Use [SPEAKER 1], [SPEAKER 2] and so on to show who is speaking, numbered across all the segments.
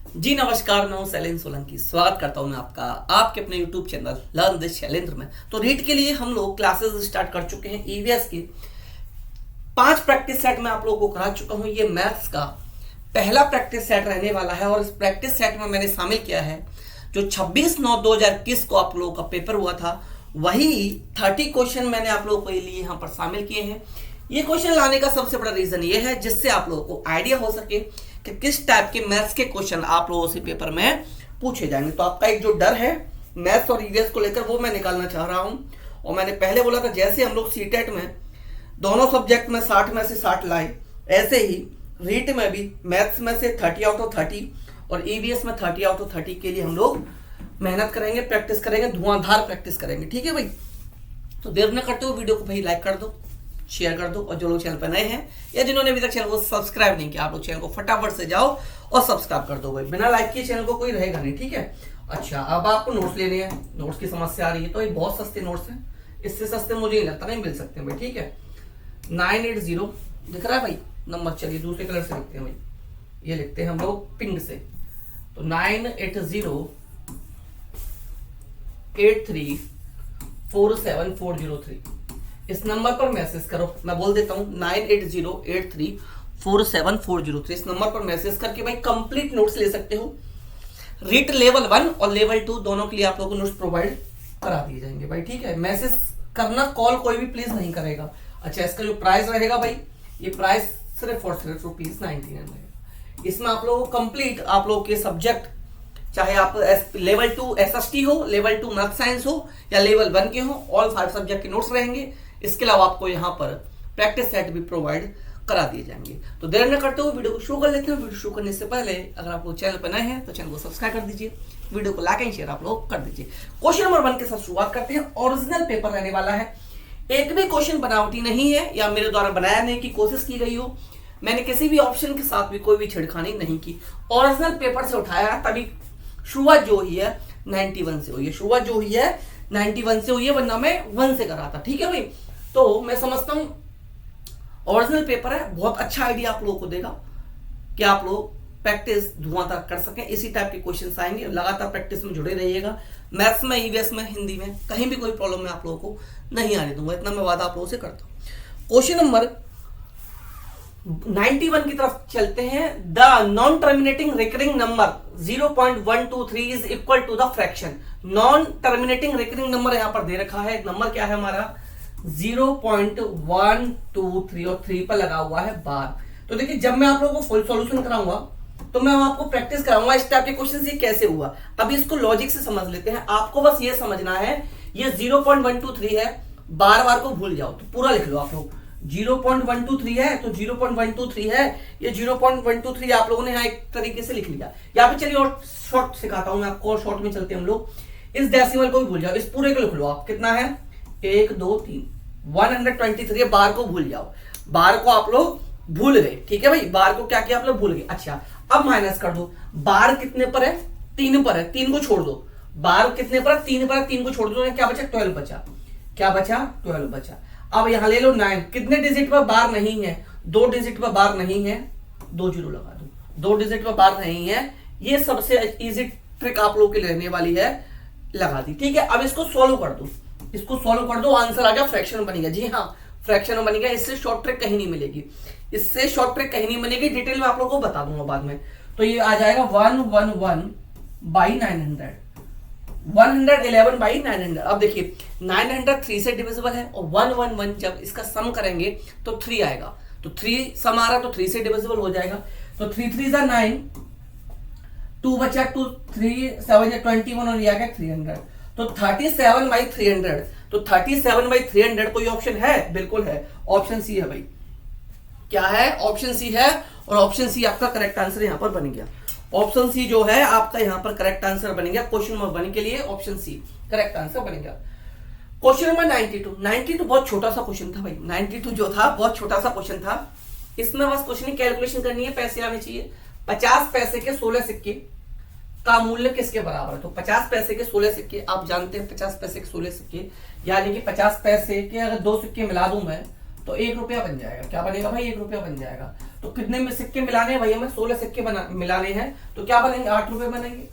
[SPEAKER 1] जी नमस्कार, मैं हूं शैलेंद्र सोलंकी। स्वागत करता हूं मैं आपका आपके अपने YouTube channel learn with Shailendra में। तो रीट के लिए हम लोग क्लासेस स्टार्ट कर चुके हैं। ईवीएस के 5 प्रैक्टिस सेट मैं आप लोगों को करा चुका हूं। ये मैथ्स का पहला प्रैक्टिस सेट रहने वाला है और इस प्रैक्टिस सेट में मैंने शामिल किया है जो 26/9/2021 को आप लोगों का पेपर हुआ था, वही 30 क्वेश्चन मैंने आप लोगों के लिए यहाँ पर शामिल किए हैं। ये क्वेश्चन लाने का सबसे बड़ा रीजन ये है जिससे आप लोगों को आइडिया हो सके कि किस टाइप के मैथ्स के क्वेश्चन आप लोगों से पेपर में पूछे जाएंगे। तो आपका एक जो डर है मैथ्स और ईवीएस को लेकर वो मैं निकालना चाह रहा हूं। और मैंने पहले बोला था जैसे हम लोग सीटेट में दोनों सब्जेक्ट में 60 में से 60 लाए, ऐसे ही रीट में भी मैथ्स में से 30 आउट ऑफ 30 और ईवीएस में 30 आउट ऑफ 30 के लिए हम लोग मेहनत करेंगे, प्रैक्टिस करेंगे, धुआंधार प्रैक्टिस करेंगे। ठीक है भाई, तो देर न करते हुए वीडियो को भाई लाइक कर दो, शेयर कर दो और जो लोग चैनल पर नए हैं या जिन्होंने अभी तक चैनल को सब्सक्राइब नहीं किया, आप लोग चैनल को फटाफट से जाओ और सब्सक्राइब कर दो भाई। बिना लाइक किए चैनल को कोई रहेगा नहीं। ठीक है, अच्छा अब आपको नोट्स लेने हैं, नोट्स की समस्या आ रही है तो ये बहुत सस्ते नोट्स हैं, इससे सस्ते मुझे नहीं लगता नहीं मिल सकते भाई। ठीक है, 980 दिख रहा है भाई नंबर। चलिए दूसरे कलर से लिखते हैं भाई, ये लिखते हैं हम लोग पिंक से। तो 98083474403 इस नंबर पर मैसेज करो। मैं बोल देता हूं 98083474403 इस नंबर पर मैसेज करके भाई कंप्लीट नोट्स ले सकते हो। रीट लेवल 1 और लेवल 2 दोनों के लिए आप लोगों को नोट्स प्रोवाइड करा दिए जाएंगे भाई। ठीक है, मैसेज करना, कॉल कोई भी प्लीज नहीं करेगा। अच्छा, इसका जो प्राइस रहेगा भाई, ये प्राइस सिर्फ और सिर्फ ₹99 रहेगा। इसमें आप लोगों को कंप्लीट आप लोगों के सब्जेक्ट, चाहे आप लेवल 2 एसएसटी हो, लेवल 2 मैथ साइंस हो या लेवल 1 के हो, ऑल 5 सब्जेक्ट के नोट्स रहेंगे। इसके अलावा आपको यहाँ पर प्रैक्टिस सेट भी प्रोवाइड करा दिए जाएंगे। तो देर न करते हुए वीडियो को शुरू कर लेते हैं। वीडियो शुरू करने से पहले अगर आप लोग चैनल पर नए हैं तो चैनल को सब्सक्राइब कर दीजिए, वीडियो को लाइक एंड शेयर आप लोग कर दीजिए। क्वेश्चन नंबर 1 के साथ शुरुआत करते हैं। ओरिजिनल पेपर रहने वाला है, एक भी क्वेश्चन बनावटी नहीं है या मेरे द्वारा बनाने की कोशिश की गई हो। मैंने किसी भी ऑप्शन के साथ भी कोई भी छेड़खानी नहीं की, ओरिजिनल पेपर से उठाया है। तभी शुरुआत जो हुई है 91 से हुई है, शुरुआत जो हुई है 91 से हुई है, वरना मैं 1 से करा था। ठीक है भाई, तो मैं समझता हूं ओरिजिनल पेपर है, बहुत अच्छा आइडिया आप लोगों को देगा कि आप लोग प्रैक्टिस धुआंधार कर सकें। इसी टाइप के क्वेश्चंस आएंगे, लगातार प्रैक्टिस में जुड़े रहिएगा। मैथ्स में, ईवीएस में, हिंदी में कहीं भी कोई प्रॉब्लम मैं आप लोगों को नहीं आने दूंगा, इतना मैं वादा आप लोगों से करता हूं। क्वेश्चन नंबर 91 की तरफ चलते हैं। The non terminating recurring number 0.123 is equal to the fraction. Non terminating recurring number यहां पर दे रखा है, नंबर क्या है हमारा 0.123 और 3 पर लगा हुआ है बार। तो देखिए, जब मैं आप लोगों को फुल सॉल्यूशन कराऊंगा तो मैं आपको प्रैक्टिस कराऊंगा इस टाइप के क्वेश्चन ये कैसे हुआ। अभी इसको लॉजिक से समझ लेते हैं। आपको बस ये समझना है ये 0.123 है, बार बार को भूल जाओ। तो पूरा लिख लो आप लोग, 0.123 है तो 0.123 है, ये 0.123 आप लोगों ने यहाँ एक तरीके से लिख लिया। यहाँ पे चलिए और शॉर्ट सिखाता हूं मैं आपको, और शॉर्ट में चलते हैं हम लोग। इस डेसिमल को भी भूल जाओ, इस पूरे को लिख लो आप। कितना है 1 2 3 123 है, बार को भूल जाओ। बार को आप लोग भूल गए, ठीक है भाई, बार को क्या किया आप लोग भूल गए। अच्छा, अब माइनस कर दो। बार कितने पर है 3 पर है, 3 को छोड़ दो। बार कितने पर है 3 पर है, 3 को छोड़ दो, क्या बचा 12 बचा। क्या बचा 12 बचा। अब यहां ले लो 9, कितने डिजिट पर बार नहीं है 2 डिजिट पर बार नहीं है, 2 जीरो लगा दो। 2 डिजिट पर बार नहीं है, ये सबसे इजी ट्रिक आप लोगों के लिए रहने वाली है, लगा दी। ठीक है, अब इसको सॉल्व कर दो, इसको सॉल्व कर दो, आंसर आ गया, फ्रैक्शन बनेगा। जी हाँ, फ्रैक्शन बनेगा। इससे शॉर्ट ट्रिक कहीं नहीं मिलेगी, इससे शॉर्ट ट्रिक कहीं नहीं मिलेगी, डिटेल में आप लोगों को बता दूंगा बाद में। तो ये आ जाएगा 111/900, 111/900। अब देखिए 900 3 से डिविजिबल है और 111 जब इसका सम करेंगे तो 3 आएगा। तो 3 सम आ रहा तो 3 से डिविजिबल हो जाएगा। तो 3 3 9, 2 बचा 2, 3 7 21 और ये आ गया 300। तो 37/300, तो 37/300 कोई ऑप्शन है? बिल्कुल है, ऑप्शन सी है भाई। क्या है? ऑप्शन सी है, और ऑप्शन सी आपका करेक्ट आंसर यहां पर बन गया। ऑप्शन सी जो है आपका यहां पर करेक्ट आंसर बन गया। क्वेश्चन नंबर 1 के लिए ऑप्शन सी करेक्ट आंसर बन गया। क्वेश्चन नंबर 92 बहुत छोटा सा क्वेश्चन था भाई। 92 जो था बहुत छोटा सा क्वेश्चन था। इसमें बस क्वेश्चन की कैलकुलेशन करनी है, पैसे आने चाहिए। 50 पैसे के 16 सिक्के का मूल्य किसके बराबर है? तो 50 पैसे के 16 सिक्के, आप जानते हैं 50 पैसे के 16 सिक्के, यानी कि 50 पैसे के अगर 2 सिक्के मिला दूं मैं तो 1 रुपया बन जाएगा। क्या बनेगा भाई? 1 रुपया बन जाएगा। तो कितने में सिक्के मिलाने हैं भाई? हमें 16 सिक्के मिलाने हैं, तो क्या बनेंगे? 8 रुपए बनेंगे।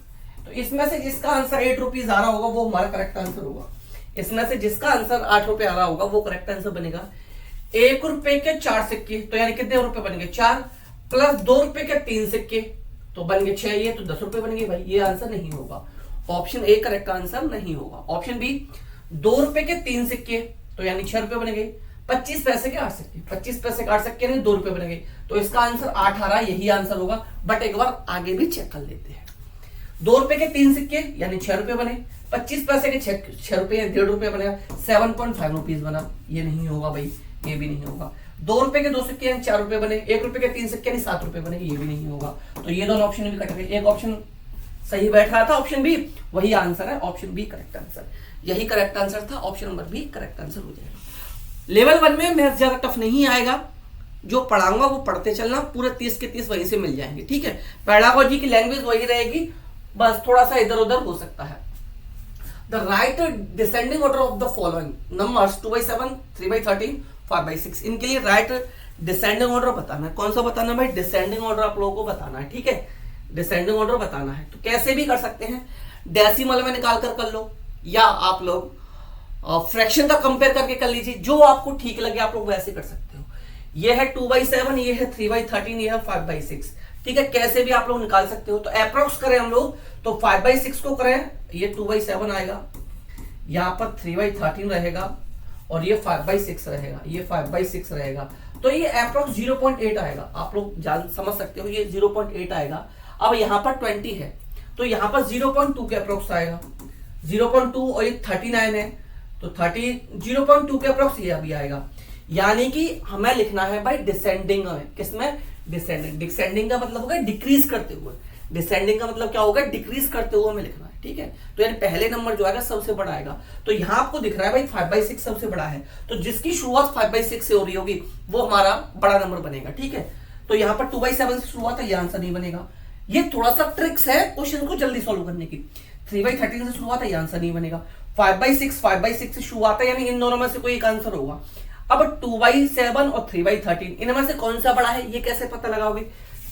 [SPEAKER 1] तो इसमें से जिसका आंसर 8 रुपीज आ रहा होगा वो हमारा करेक्ट आंसर होगा। इसमें से जिसका आंसर 8 रुपए आ रहा होगा वो करेक्ट आंसर बनेगा। 1 रुपए के 4 सिक्के, तो यानी कितने रुपए बन गए? 4, प्लस 2 रुपए के 3 सिक्के, तो बन गए 6, ये तो 10 रुपए बन गए भाई। ये आंसर नहीं होगा, ऑप्शन ए करेक्ट आंसर नहीं होगा। ऑप्शन बी 2 रुपए के 3 सिक्के, तो यानी 6 रुपए बन गए। 25 पैसे के 8 सिक्के, 25 पैसे के 8 सिक्के नहीं 2 रुपए बन गए, तो इसका आंसर 8 आ रहा है, यही आंसर होगा। बट एक बार आगे भी चेक कर लेते हैं। 2 रुपए के 3 सिक्के यानी 6 रुपए बने, 25 पैसे के 6 रुपए या 1.5 रुपए बनेगा, 7.5 रुपीज बना, ये नहीं होगा भाई, ये भी नहीं होगा। 2 रुपए के 2 सिक्के यानी 4 रुपए बने, 1 रुपए के 3 सिक्के यानी 7 रुपए बने, ये भी नहीं होगा। तो ये दोनों ऑप्शन भी कट गए। एक ऑप्शन सही बैठ रहा था, ऑप्शन बी, वही आंसर है, ऑप्शन बी करेक्ट आंसर, यही करेक्ट आंसर था, option number B correct answer हो जाएगा। लेवल 1 में मैथ ज्यादा टफ नहीं आएगा, जो पढ़ाऊंगा वो पढ़ते चलना, पूरे 30 के 30 वहीं से मिल जाएंगे, ठीक है। पेडागोजी की लैंग्वेज वही रहेगी, बस थोड़ा सा इधर उधर हो सकता है। The right descending order of the following numbers 2/7, 3/13, 5/6, इनके लिए राइट डिसेंडिंग ऑर्डर बताना है। कौन सा बताना है भाई? डिसेंडिंग ऑर्डर आप लोगों को बताना है, ठीक है, डिसेंडिंग ऑर्डर बताना है। तो कैसे भी कर सकते हैं, डेसिमल में निकाल कर लो, या आप लोग फ्रैक्शन का कंपेयर करके कर लीजिए, जो आपको ठीक लगे आप लोग वैसे कर सकते हो। ये है 2/7, ये है 3/13, ये है 5/6, ठीक है, कैसे भी आप लोग निकाल सकते हो। तो अप्रोक्स करें हम लोग, तो 5/6 को करें, ये 2/7 आएगा, यहाँ पर 3/13 रहेगा, और ये 5/6 रहेगा, ये 5/6 रहेगा, तो ये अप्रोक्स 0.8 आएगा। आप लोग जान समझ सकते हो, ये 0.8 आएगा। अब यहाँ पर 20 है, तो यहाँ पर 0.2 के अप्रोक्स आएगा, 0.2, और ये 39 है, तो 0.2 के अप्रोक्स ये अभी आएगा। यानी कि हमें लिखना है भाई डिसेंडिंग में, किसमें? डिसेंडिंग। डिसेंडिंग का मतलब होगा डिक्रीज करते हुए, डिसेंडिंग का मतलब क्या होगा? डिक्रीज करते हुए हमें लिखना है, ठीक है। तो यानी पहले नंबर जो आएगा सबसे बड़ा आएगा। तो यहाँ आपको दिख रहा है भाई 5/6 सबसे बड़ा है, तो जिसकी शुरुआत 5/6 से हो रही होगी वो हमारा बड़ा नंबर बनेगा, ठीक है। तो यहाँ पर 2/7 से शुरुआत है, ये आंसर नहीं बनेगा। ये थोड़ा सा ट्रिक्स है क्वेश्चन को जल्दी सॉल्व करने की। 3/13 से शुरुआत है, ये आंसर नहीं बनेगा। 5/6 से शुरुआत है, यानी इन दोनों में से कोई एक आंसर होगा। अब 2/7 और 3/13 इनमें से कौन सा बड़ा है ये कैसे पता लगाओगे?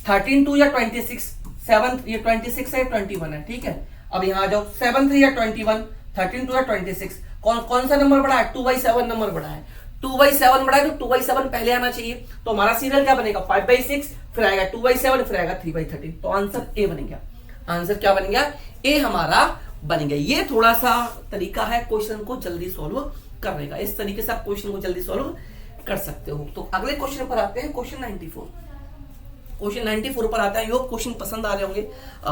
[SPEAKER 1] 13 2 या 26, 7 ये 26 है, 21 है, ठीक है। अब यहाँ आ जाओ, 7 3 या 21, 13 2 या 26, कौन सा नंबर बड़ा है? 2/7 नंबर बड़ा है। 2/7 बड़ा है, तो 2/7 पहले आना चाहिए। तो हमारा सीरियल क्या बनेगा? 5/6, फिर आएगा 2/7, फिर आएगा 3/13। तो आंसर ए बन गया। आंसर क्या बन गया? ए हमारा बन गया। ये थोड़ा सा तरीका है क्वेश्चन को जल्दी सॉल्व करने का, इस तरीके से आप क्वेश्चन को जल्दी सॉल्व कर सकते हो। तो अगले क्वेश्चन पर आते हैं, क्वेश्चन 94। क्वेश्चन 94 पर आता है। यो क्वेश्चन पसंद आ रहे होंगे,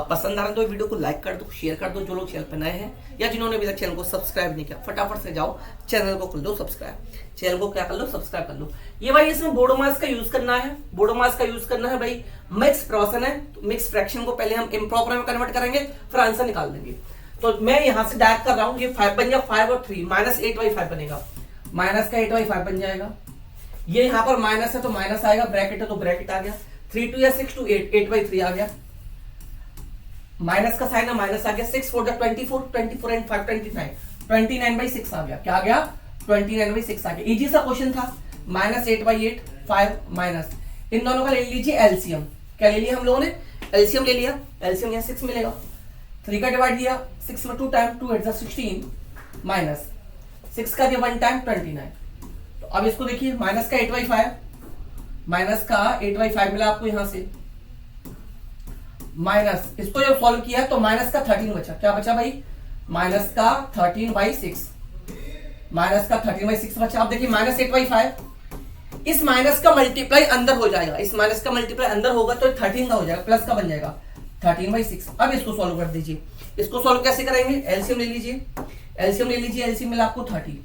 [SPEAKER 1] पसंद आ रहे तो वीडियो को लाइक कर दो, शेयर कर दो, जो लोग चैनल पर नए हैं या जिन्होंने अभी तक चैनल को सब्सक्राइब नहीं किया, फटाफट से जाओ चैनल को कर दो सब्सक्राइब, चैनल को क्या कर लो? सब्सक्राइब कर लो। ये भाई इसमें बोडोमास का यूज करना है, बोडोमास का यूज करना है भाई। मिक्स फ्रैक्शन है, तो मिक्स फ्रैक्शन को पहले हम इम्प्रॉपर में कन्वर्ट करेंगे, फिर आंसर निकाल देंगे। तो मैं यहां से डायरेक्ट कर रहा हूं, ये 5 बन गया, 5 और 3 -8/5 बनेगा, माइनस का 8/5 बन जाएगा। ये यहाँ पर माइनस है तो माइनस आएगा, ब्रैकेट है तो ब्रैकेट आ गया। 3 2 या 6 2 8, 8/3 आ गया। माइनस का साइन है, माइनस आ गया। 6 4 24, 24 एंड 5 29, 29/6 आ गया। क्या आ गया? 29/6 आ गया। इजी सा क्वेश्चन था। -8/8, 5 माइनस, इन दोनों का ले लीजिए एलसीएम। क्या ले लिया हम लोगों ने? एलसीएम ले लिया। एलसीएम यहाँ 6 मिलेगा, 3 का डिवाइड दिया, 6 में 2 टाइम, 2 8 16, माइनस 6 का दिया 1 टाइम 29। तो अब इसको देखिए, माइनस का 8/5, माइनस का 8/5 मिला आपको यहां से, माइनस इसको जब सॉल्व किया तो माइनस का 13 बचा। क्या बचा भाई? माइनस का 13/6, माइनस का 13/6 बचा। अब देखिए -8/5, इस माइनस का मल्टीप्लाई अंदर हो जाएगा, इस माइनस का मल्टीप्लाई अंदर होगा तो 13 का हो जाएगा, प्लस का बन जाएगा 13/6। अब इसको सॉल्व कर दीजिए। इसको सॉल्व कैसे करेंगे? एलसीएम ले लीजिए, एलसीएम ले लीजिए। एलसीएम मिला आपको 30,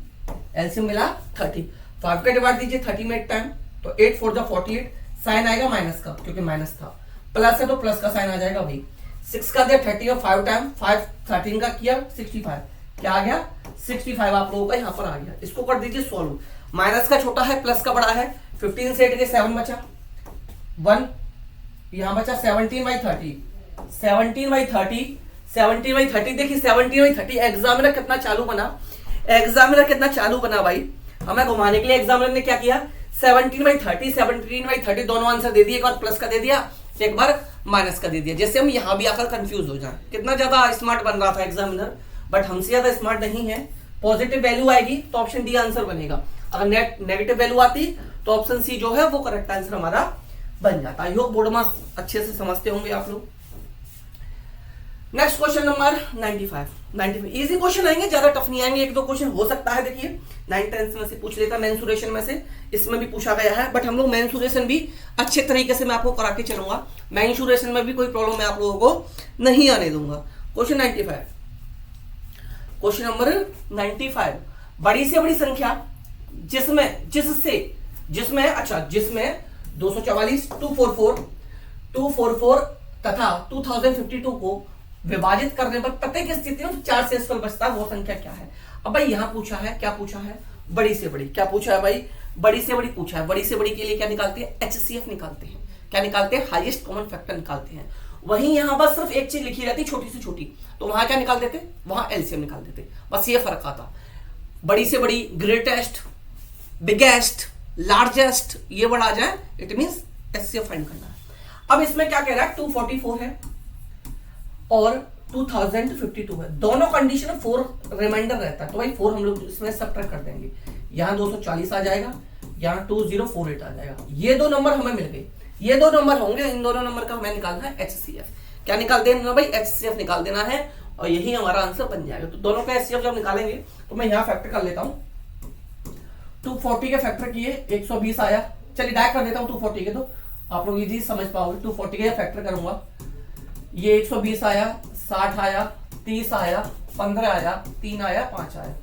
[SPEAKER 1] एलसीएम मिला 30। 5 का डिवाइड दीजिए 30 में 1 टाइम, तो 8 4 48, साइन आएगा माइनस का क्योंकि माइनस था, प्लस है तो प्लस का साइन आ जाएगा भाई। 6 का दिया 30 और 5 टाइम, 5 13 का किया 65। क्या आ गया? 65 आप लोगों का यहाँ पर आ गया। इसको कर दीजिए सॉल्व। माइनस का छोटा है, प्लस का बड़ा है। 15 से 8 के 7 बचा, 1 यहाँ बचा। 17/30, 17/30, 17/30। देखिए 17/30 एग्जामिनर कितना चालू बना, एग्जामिनर कितना चालू बना भाई। हमें घुमाने के लिए एग्जामिनर ने क्या किया? 17/30, 17/30 दोनों आंसर दे दिए, एक बार प्लस का दे दिया, एक बार माइनस का दे दिया, जैसे हम यहां भी आकर कंफ्यूज हो जाए। कितना ज्यादा स्मार्ट बन रहा था एग्जामिनर, बट हमसे ज्यादा स्मार्ट नहीं है। पॉजिटिव वैल्यू आएगी तो ऑप्शन डी आंसर बनेगा, अगर नेगेटिव वैल्यू आती तो ऑप्शन सी जो है वो करेक्ट आंसर हमारा बन जाता। आई होप बोर्ड मार्क्स अच्छे से समझते होंगे आप लोग। Next question number 95 easy question आएंगे, ज्यादा टफ नहीं आएंगे, एक दो क्वेश्चन हो सकता है। देखिए 9th 10th में से पूछ लेता, मेंसुरेशन में से इसमें भी पूछा गया है, बट हम लोग मेंसुरेशन भी अच्छे तरीके से मैं आपको करा के चलूंगा। मेंसुरेशन में भी कोई प्रॉब्लम मैं आप लोगों को नहीं आने दूंगा। क्वेश्चन 95, क्वेश्चन नंबर 95, बड़ी से बड़ी संख्या जिसमें 244, 244 तथा 2052 को विभाजित करने पर प्रत्येक स्थिति में 4 से असफल बचता है, वो संख्या क्या है। अब भाई यहां पूछा है, क्या पूछा है, बड़ी से बड़ी। क्या पूछा है भाई, बड़ी से बड़ी पूछा है। बड़ी से बड़ी के लिए क्या निकालते हैं, HCF निकालते हैं। क्या निकालते हैं, हाईएस्ट कॉमन फैक्टर निकालते हैं। वहीं यहां बस सिर्फ एक चीज लिखी रहती छोटी से छोटी, तो वहां क्या निकाल देते, वहां एलसीएम निकाल देते, बस ये फर्क आता। बड़ी से बड़ी, ग्रेटेस्ट, बिगेस्ट, लार्जेस्ट, ये वर्ड आ जाए इट मींस HCF फाइंड करना है। अब इसमें क्या कह रहा है, 244 है और 2052 है, दोनों कंडीशन में 4 रिमाइंडर रहता है, तो भाई 4 हम लोग इसमें सब्ट्रैक्ट कर देंगे। यहां 240 आ जाएगा, यहां 2048 आ जाएगा। ये दो नंबर हमें मिल गए, ये दो नंबर होंगे, इन दोनों नंबर का हमें निकालना है HCF। क्या निकाल देना भाई, HCF निकाल देना है, और यही हमारा आंसर बन जाएगा। तो दोनों का HCF जब निकालेंगे तो मैं यहां फैक्टर कर लेता हूं। 240 के फैक्टर किए 120 आया, चलिए डायरेक्ट कर देता हूं 240 के, तो आप लोग इजी समझ पाओगे। 240 के फैक्टर करूंगा, ये 120 आया, 60 आया, 30 आया, 15 आया, 3 आया, 5 आया,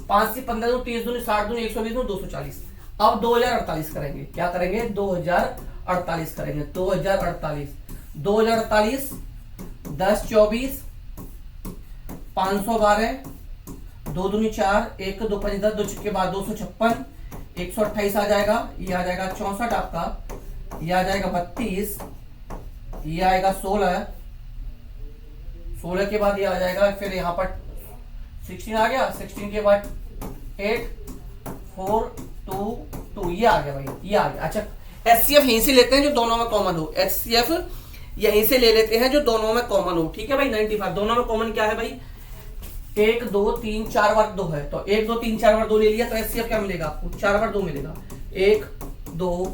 [SPEAKER 1] 5 से 15 दूं 30 दूं 60 दूं 120 दूं 240। अब 2048 करेंगे, क्या करेंगे, 2048 करेंगे। 2048 10 24 512, 2 दूनी 4, 1 2 5 10, 2 छक्के बाद 256, 128 आ जाएगा, ये आ जाएगा 64 आपका, ये आ जाएगा 32, ये आएगा 16 के बाद ये आ जाएगा, फिर यहाँ पर 16 आ गया, 16 के बाद 8 4 2 2, ये आ गया भाई, ये आ गया। अच्छा HCF यहीं से लेते हैं जो दोनों में कॉमन हो, HCF यहीं से ले लेते हैं जो दोनों में कॉमन हो, ठीक है भाई। 95 दोनों में कॉमन क्या है भाई, 1 2 3 4 बार 2 है, तो 1 2 3 4 बार 2 ले लिया, तो HCF क्या मिलेगा आपको, 4 बार 2 मिलेगा, 1 2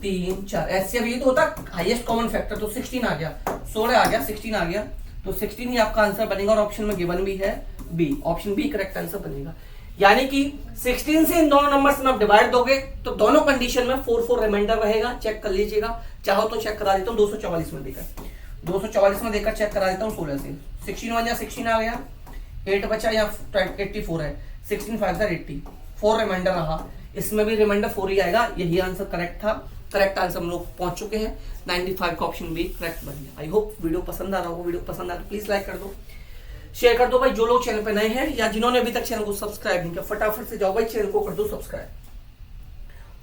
[SPEAKER 1] 3 4। HCF ये तो होता है हाईएस्ट कॉमन फैक्टर, तो 16 आ गया, 16 आ गया, 16 आ गया, तो 16 ही आपका आंसर बनेगा, और ऑप्शन में गिवन भी है B, option B correct answer बनेगा। यानी कि 16 से इन दोनों नंबर्स में आप डिवाइड दोगे तो दोनों कंडीशन में 4 रिमाइंडर रहेगा, चेक कर लीजिएगा, चाहो तो चेक करा देता हूँ 244 में देकर, 244 में देकर चेक करा देता हूँ 16 से। 16 1 या 16 आ गया, 8 बचा या 84 है, 16 5 80, 4 रिमाइंडर रहा, इसमें भी रिमाइंडर 4 ही आएगा, यही आंसर करेक्ट था। करेक्ट आंसर हम लोग पहुंच चुके हैं, 95 का ऑप्शन भी करेक्ट बन गया। आई होप वीडियो पसंद आ रहा होगा, वीडियो पसंद आए तो प्लीज लाइक कर दो, शेयर कर दो भाई। जो लोग चैनल पे नए हैं या जिन्होंने अभी तक चैनल को सब्सक्राइब नहीं किया, फटाफट से जाओ भाई चैनल को कर दो सब्सक्राइब,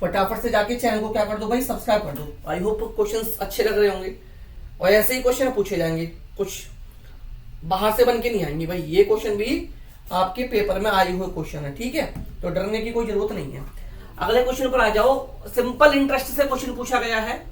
[SPEAKER 1] फटाफट से जाके चैनल को क्या कर दो भाई, सब्सक्राइब कर दो। आई होप क्वेश्चंस अच्छे लग रहे होंगे, और ऐसे ही क्वेश्चन पूछे जाएंगे, कुछ बाहर से बन के नहीं आएंगे भाई, ये क्वेश्चन भी आपके पेपर में आए हुए क्वेश्चन है, ठीक है, तो डरने की कोई जरूरत नहीं है। अगले क्वेश्चन पर आ जाओ, सिंपल इंटरेस्ट से क्वेश्चन पूछा गया है।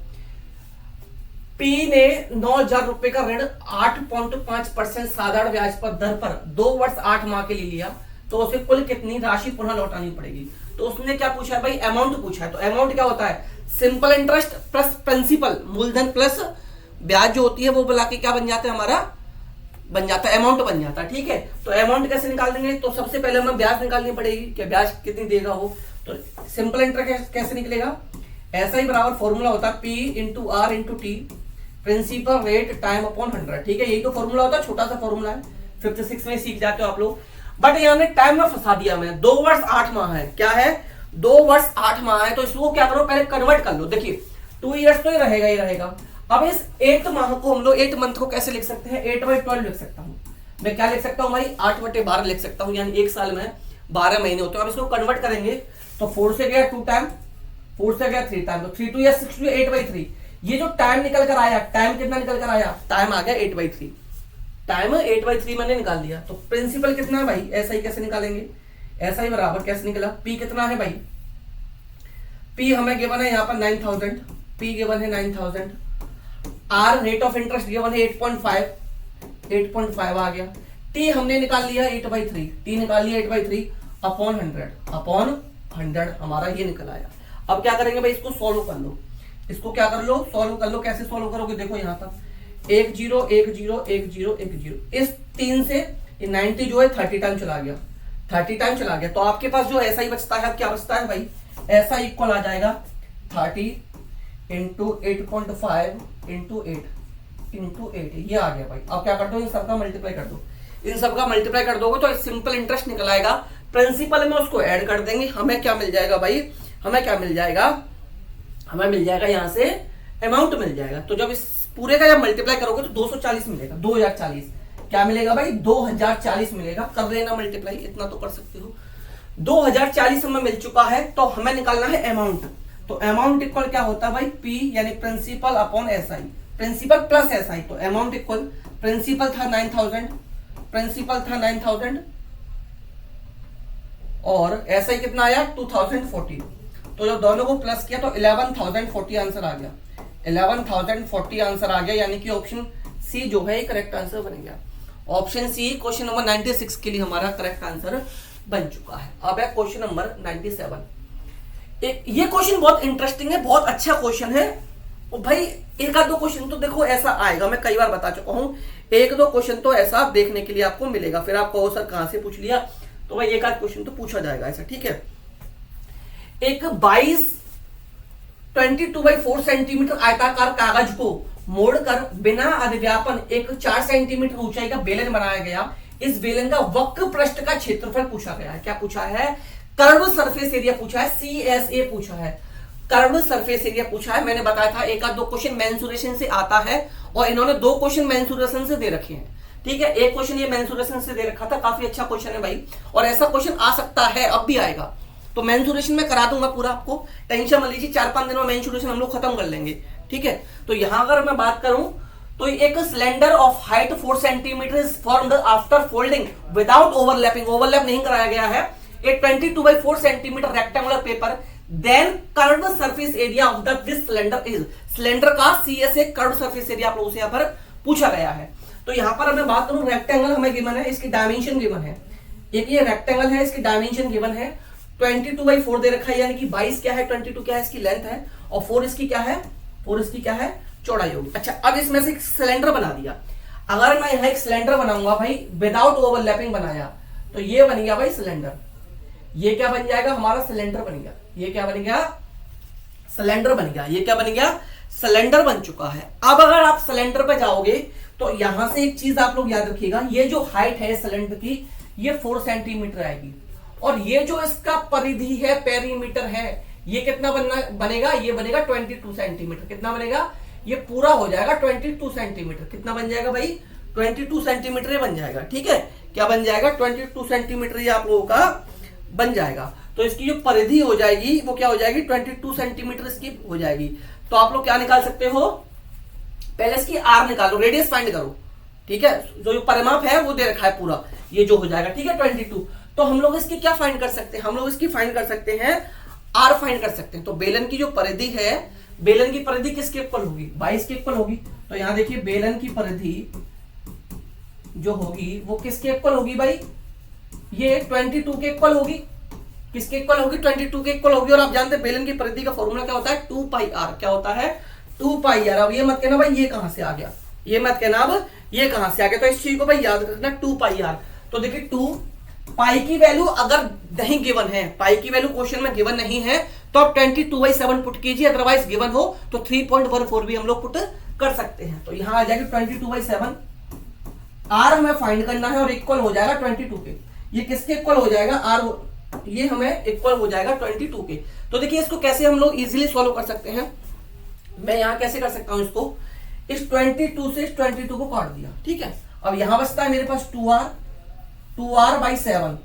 [SPEAKER 1] पी ने 9,000 रुपए का ऋण 8.5% साधारण ब्याज पर दर पर 2 वर्ष 8 माह के लिए लिया, तो उसे कुल कितनी राशि पुनः लौटानी पड़ेगी। तो उसने क्या पूछा है भाई, अमाउंट पूछा है। तो अमाउंट क्या होता है, सिंपल इंटरेस्ट प्लस प्रिंसिपल, मूलधन प्लस ब्याज जो होती है वो बुला के क्या बन जाता है, हमारा बन जाता है अमाउंट बन जाता है, ठीक है। तो अमाउंट कैसे निकाल देंगे, तो सबसे पहले हमें ब्याज निकालनी पड़ेगी कि ब्याज कितनी देगा वो। तो सिंपल इंटरेस्ट कैसे निकलेगा, ऐसा ही बराबर फॉर्मूला होता है P into R into T, principal rate time upon 100, ठीक है, यही तो फॉर्मूला होता है, छोटा सा फॉर्मूला है, 5th 6th में सीख जाते हो आप लोग। बट यहाँ ने टाइम में फंसा दिया मैं, 2 वर्ष 8 माह है, क्या है 2 वर्ष 8 माह है, तो इसको क्या करो पहले कन्वर्ट कर लो। देखिए 2 ईयर्स तो ही रहेगा। अब इस 8 माह को हम लोग 8 मंथ को कैसे लिख सकते हैं, 8/12 लिख सकता हूँ मैं। क्या लिख सकता हूँ भाई, 8/12 लिख सकता हूँ, यानी एक साल में 12 महीने होते हैं। अब इसको कन्वर्ट करेंगे तो 4 से गया 2 टाइम, 4 से गया 3 टाइम, तो 3 2 या 6 2 8/3। ये जो टाइम निकल कर आया, टाइम कितना निकल कर आया, टाइम आ गया 8/3, टाइम 8/3 मैंने निकाल दिया। तो प्रिंसिपल कितना है भाई, ऐसा ही कैसे निकालेंगे, ऐसा ही बराबर कैसे निकला, पी कितना है भाई, P हमें गिवन है यहाँ पर 9000, P गिवन है 9000, R rate of interest given है 8.5 आ गया, T हमने निकाल लिया 8/3, T निकाल लिया 8/3 अपॉन 100 हमारा ये निकल आया। अब क्या करेंगे भाई, इसको सॉल्व कर लो, इसको क्या कर लो, सॉल्व कर लो। कैसे सॉल्व करोगे, देखो यहाँ पर 1 0 1 0 1 0 1 0, इस 3 से 90 जो है 30 टाइम चला गया, 30 टाइम चला गया। तो आपके पास जो ऐसा ही बचता है, अब क्या बचता है भाई, ऐसा इक्वल आ जाएगा 30 इंटू 8.5 इंटू 8 ये आ गया भाई। अब क्या कर दो, इन सबका मल्टीप्लाई कर दो, इन सबका मल्टीप्लाई कर दोगे तो सिंपल इंटरेस्ट निकल आएगा। प्रिंसिपल में उसको ऐड कर देंगे, हमें क्या मिल जाएगा भाई, हमें क्या मिल जाएगा, हमें मिल जाएगा यहाँ से अमाउंट मिल जाएगा। तो जब इस पूरे का जब मल्टीप्लाई करोगे तो 240 मिलेगा, 2040 क्या मिलेगा भाई, 2040 मिलेगा। कर लेना मल्टीप्लाई, इतना तो कर सकते हो। 2040 हमें मिल चुका है, तो हमें निकालना है अमाउंट। तो अमाउंट इक्वल क्या होता है भाई, P यानी principal upon SI, principal plus SI। तो अमाउंट इक्वल, प्रिंसिपल था 9000, प्रिंसिपल था 9000 और SI कितना आया 2040। तो जब दोनों को प्लस किया तो 11040 आंसर आ गया, 11040 आंसर आ गया, यानी कि ऑप्शन सी जो है करेक्ट आंसर बन गया। ऑप्शन सी क्वेश्चन नंबर 96 के लिए हमारा करेक्ट आंसर बन चुका है। अब है क्वेश्चन नंबर 97। ये क्वेश्चन बहुत इंटरेस्टिंग है, बहुत अच्छा क्वेश्चन है। और भाई एक आध दो क्वेश्चन तो देखो ऐसा आएगा, मैं कई बार बता चुका हूं, एक दो क्वेश्चन तो ऐसा देखने के लिए आपको मिलेगा। फिर आप कहो सर कहां से पूछ लिया, तो भाई एक आध क्वेश्चन तो पूछा जाएगा ऐसा, ठीक है। एक 22/4 सेंटीमीटर आयताकार कागज को मोड़कर बिना अधिव्यापन एक 4 सेंटीमीटर ऊंचाई का बेलन बनाया गया। इस बेलन का वक्र पृष्ठ का क्षेत्रफल पूछा गया है। क्या पूछा है, कर्व सरफेस एरिया पूछा है, CSA पूछा है, कर्व सरफेस एरिया पूछा है। मैंने बताया था एक आध दो क्वेश्चन मेंसुरेशन से आता है, और इन्होंने 2 क्वेश्चन मेंसुरेशन से दे रखे हैं, ठीक है। एक क्वेश्चन ये मेंसुरेशन से दे रखा था, काफी अच्छा क्वेश्चन है भाई, और ऐसा क्वेश्चन आ सकता है, अब भी आएगा। तो मेंसुरेशन में करा दूंगा पूरा, आपको टेंशन मत लीजिए, 4-5 दिनों में मेंसुरेशन हम लोग खत्म कर लेंगे, ठीक है। तो यहां अगर मैं बात करूं तो एक cylinder of height 4 centimetre is formed after folding without overlapping, overlap नहीं कराया गया है। A 22/4 centimetre rectangular paper, then curve surface area of this cylinder is, cylinder का CSA कर्व सरफेस एरिया आप लोगों से यहाँ पर पूछा गया है। तो यहां पर मैं बात करूं, रेक्टेंगल हमें गिवन है, इसकी डायमेंशन गिवन है, एक ये रेक्टेंगल है, इसकी डायमेंशन गिवन है 22/4 दे रखा है, यानी कि 22 क्या है, 22 क्या है, इसकी लेंथ है, और 4 इसकी क्या है, 4 इसकी क्या है, चौड़ाई होगी। अच्छा, अब इसमें से एक सिलेंडर बना दिया। अगर मैं यहां एक सिलेंडर बनाऊंगा भाई, विदाउट ओवरलैपिंग बनाया, तो ये बन गया भाई सिलेंडर। ये क्या बन जाएगा, हमारा सिलेंडर बन गया। ये क्या बन गया, सिलेंडर बन गया। ये क्या बन गया, सिलेंडर बन चुका है। अब अगर आप सिलेंडर पे जाओगे तो यहां से एक चीज आप लोग याद रखिएगा, ये जो हाइट है सिलेंडर की, ये 4 सेंटीमीटर आएगी, और ये जो इसका परिधि है, पेरीमीटर है, ये कितना बनेगा, ये बनेगा 22 सेंटीमीटर। कितना बनेगा, ये पूरा हो जाएगा 22 सेंटीमीटर। कितना बन जाएगा भाई, 22 सेंटीमीटर बन जाएगा, ठीक है। क्या बन जाएगा, 22 सेंटीमीटर ये आप लोगों का बन जाएगा। तो इसकी जो परिधि हो जाएगी वो क्या हो जाएगी, 22 सेंटीमीटर इसकी हो जाएगी। तो आप लोग क्या निकाल सकते हो, पहले इसकी R निकालो, रेडियस फाइंड करो, ठीक है। जो परिमाप है वो दे रखा है पूरा, ये जो हो जाएगा, ठीक है 22। तो हम लोग इसकी क्या फाइंड कर सकते हैं, हम लोग इसकी फाइंड कर सकते हैं, R फाइंड कर सकते हैं। तो बेलन की जो परिधि है, बेलन की परिधि किसके इक्वल होगी, 22 के इक्वल होगी। तो यहां देखिए बेलन की परिधि जो होगी वो किसके इक्वल होगी भाई, ये 22 के इक्वल होगी। किसके इक्वल होगी, 22 के इक्वल होगी। और आप जानते हैं बेलन की परिधि का फॉर्मूला क्या होता है, 2πr। क्या होता है, 2πr। अब ये मत कहना भाई ये कहां से आ गया, ये मत कहना अब ये कहां से आ गया। तो इस चीज को भाई याद रखना, 2πr। तो देखिए 2 पाई की वैल्यू अगर नहीं गिवन है, पाई की वैल्यू क्वेश्चन में गिवन नहीं है, तो आप 22/7 पुट कीजिए, अदरवाइज गिवन हो तो 3.14 भी हम लोग पुट कर सकते हैं। तो यहां आ जाएगी 22/7। R हमें फाइंड करना है और इक्वल हो जाएगा 22 के। ये किसके इक्वल हो जाएगा, R, ये हमें इक्वल हो जाएगा 22 के। तो देखिए इसको कैसे हम लोग इजीली सॉल्व कर सकते हैं। मैं यहां कैसे कर सकता हूं इसको, इस 22 से इस 22 को काट दिया, ठीक है। अब यहां बचता है मेरे पास 2r/7,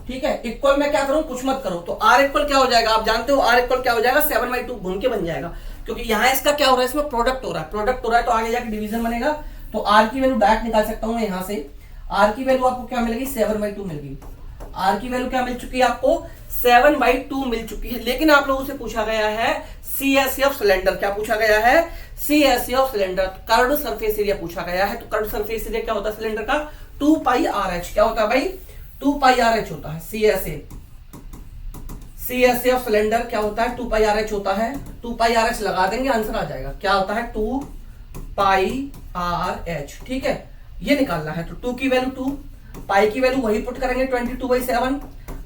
[SPEAKER 1] ठीक है। इक्वल मैं क्या करूं, कुछ मत करो। तो R इक्वल क्या हो जाएगा, आप जानते हो R इक्वल क्या हो जाएगा, 7/2 घूम के बन जाएगा, क्योंकि यहां इसका क्या हो रहा है, इसमें प्रोडक्ट हो रहा है, प्रोडक्ट हो रहा है, तो आगे जाके डिवीजन बनेगा। तो R की वैल्यू डायरेक्ट निकाल सकता हूं मैं यहां से। R की वैल्यू आपको क्या मिलेगी, 7/2 मिल गई। R की वैल्यू क्या मिल चुकी है आपको, 7/2 मिल चुकी है, लेकिन आप लोगों से पूछा गया है CSA ऑफ सिलेंडर। क्या पूछा गया है? CSA of cylinder, curved surface area पूछा गया है। तो कर्व्ड सरफेस एरिया क्या होता है सिलेंडर का? 2πRH। क्या होता है भाई? 2πRH होता है CSA ऑफ सिलेंडर। क्या होता है? 2πRH होता है। 2πRH लगा देंगे, आंसर आ जाएगा। क्या होता है? 2πRH। ठीक है, ये निकालना है। तो 2 की वैल्यू 2, पाई की वैल्यू वही पुट करेंगे 22/7,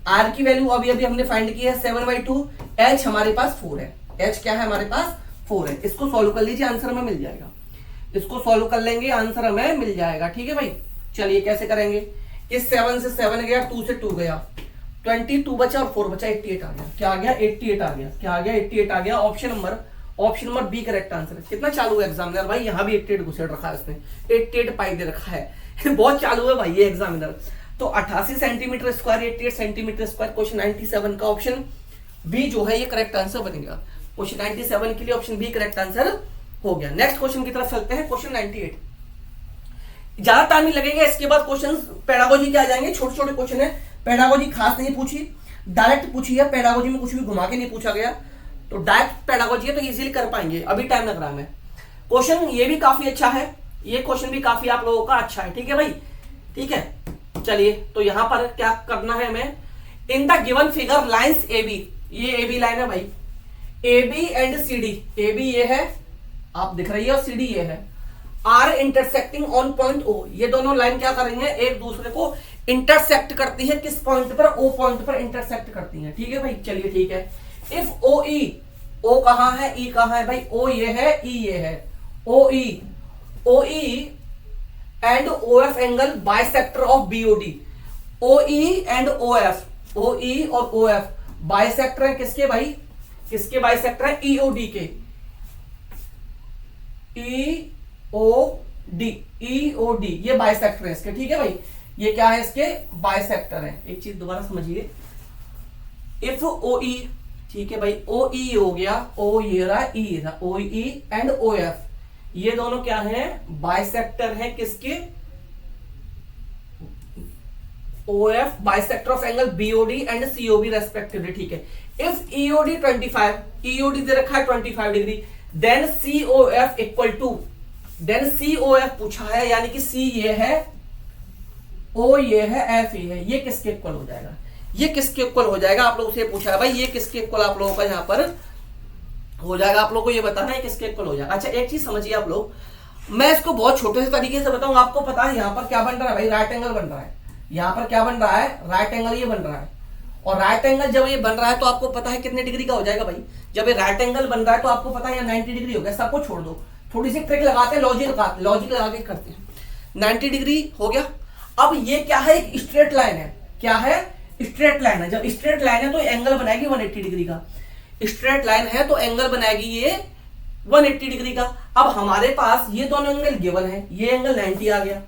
[SPEAKER 1] आर की वैल्यू अभी अभी हमने फाइंड की है 7/2, एच हमारे पास 4 है। एच क्या है हमारे पास? 4 है। इसको सॉल्व कर लीजिए, आंसर हमें मिल जाएगा। इसको सॉल्व कर लेंगे, आंसर हमें मिल जाएगा। ठीक है भाई, चलिए कैसे करेंगे? इस 7 से 7 गया, 2 से 2 गया, 22 बचा और 4 बचा, 88 आ गया। क्या आ गया? 88 आ गया। क्या आ गया? 88 आ गया। Option number B correct answer है। कितना चालू है एग्जामिनर भाई, यहाँ भी 88 घुसेड़ रखा है इसने, 88 पाई दे रखा है बहुत चालू है भाई ये एग्जामिनर। तो 88 centimetre square, 88 centimetre square, question 97 का ऑप्शन बी जो है ये करेक्ट आंसर बनेगा। क्वेश्चन 97 के लिए ऑप्शन बी करेक्ट आंसर हो गया। नेक्स्ट क्वेश्चन की तरफ चलते हैं, क्वेश्चन 98। ज्यादा टाइम नहीं लगेगा, इसके बाद क्वेश्चन पेडागोजी के आ जाएंगे। छोटे छोटे क्वेश्चन है, पेडागोजी खास नहीं पूछी, डायरेक्ट पूछी है। पेडागोजी में कुछ भी घुमा के नहीं पूछा गया, तो डायरेक्ट पेडागोजी है तो इजीली कर पाएंगे। अभी टाइम लग रहा है। क्वेश्चन ये भी काफी अच्छा है, ये क्वेश्चन भी काफी आप लोगों का अच्छा है। ठीक है भाई, ठीक है। चलिए, तो यहां पर क्या करना है हमें? In the given figure lines A B, ये ए बी लाइन है भाई, A B and C D, A B ये है आप दिख रही है और सी डी ये है, are intersecting on point O. ये दोनों लाइन क्या कर रही है? एक दूसरे को इंटरसेक्ट करती है। किस पॉइंट पर? ओ पॉइंट पर इंटरसेक्ट करती है। ठीक है भाई, चलिए ठीक है। इफ ओ ई, ओ कहां है, ई कहां है भाई? ओ ये है, ई ये है, O E and O F angle bisector of BOD. O E and O F, O E और ओ एफ बाइसेक्टर है किसके भाई? किसके बाइसेक्टर है? ईओडी के, ईओडी ये बाइसेक्टर है इसके। ठीक है भाई, ये क्या है? इसके बाइसेक्टर है। एक चीज दोबारा समझिए, इफ ओ ई, ठीक है भाई, ओ ई हो गया, ओ ये रहा, ई रहा, ओ ई एंड ओ एफ, ये दोनों क्या है? बाइसेक्टर है किसके? O F bisector of angle BOD and COB respectively. ठीक है, इफ ईओडी 25, ईओडी दे रखा है 25 degree, then COF equal to, then COF पूछा है, यानी कि सी ये है, ओ ये है, एफ ये है, ये किसके इक्वल हो जाएगा? ये किसके इक्वल हो जाएगा? आप लोगों से पूछा है भाई, ये किसके इक्वल आप लोगों का यहाँ पर हो जाएगा? आप लोगों को ये बताना है किसके इक्वल हो जाएगा। अच्छा एक चीज समझिए आप लोग, मैं इसको बहुत छोटे से तरीके से बताऊं। आपको पता है यहाँ पर क्या बन रहा है भाई? राइट एंगल बन रहा है। यहाँ पर क्या बन रहा है? राइट एंगल ये बन रहा है। और राइट एंगल जब ये बन रहा है तो आपको पता है कितने डिग्री का हो जाएगा भाई? जब ये राइट एंगल बन रहा है तो आपको पता है 90 डिग्री हो गया। सबको छोड़ दो, थोड़ी सी ट्रिक लगाते हैं, लॉजिक लगा के करते हैं। 90 डिग्री हो गया। अब ये क्या है? एक स्ट्रेट लाइन है। क्या है? स्ट्रेट लाइन है। जब स्ट्रेट लाइन है तो एंगल बनाएगी 180 डिग्री का। स्ट्रेट लाइन है तो एंगल बनाएगी ये 180 डिग्री का। अब हमारे पास ये दोनों एंगल गिवन है, ये एंगल 90 आ गया,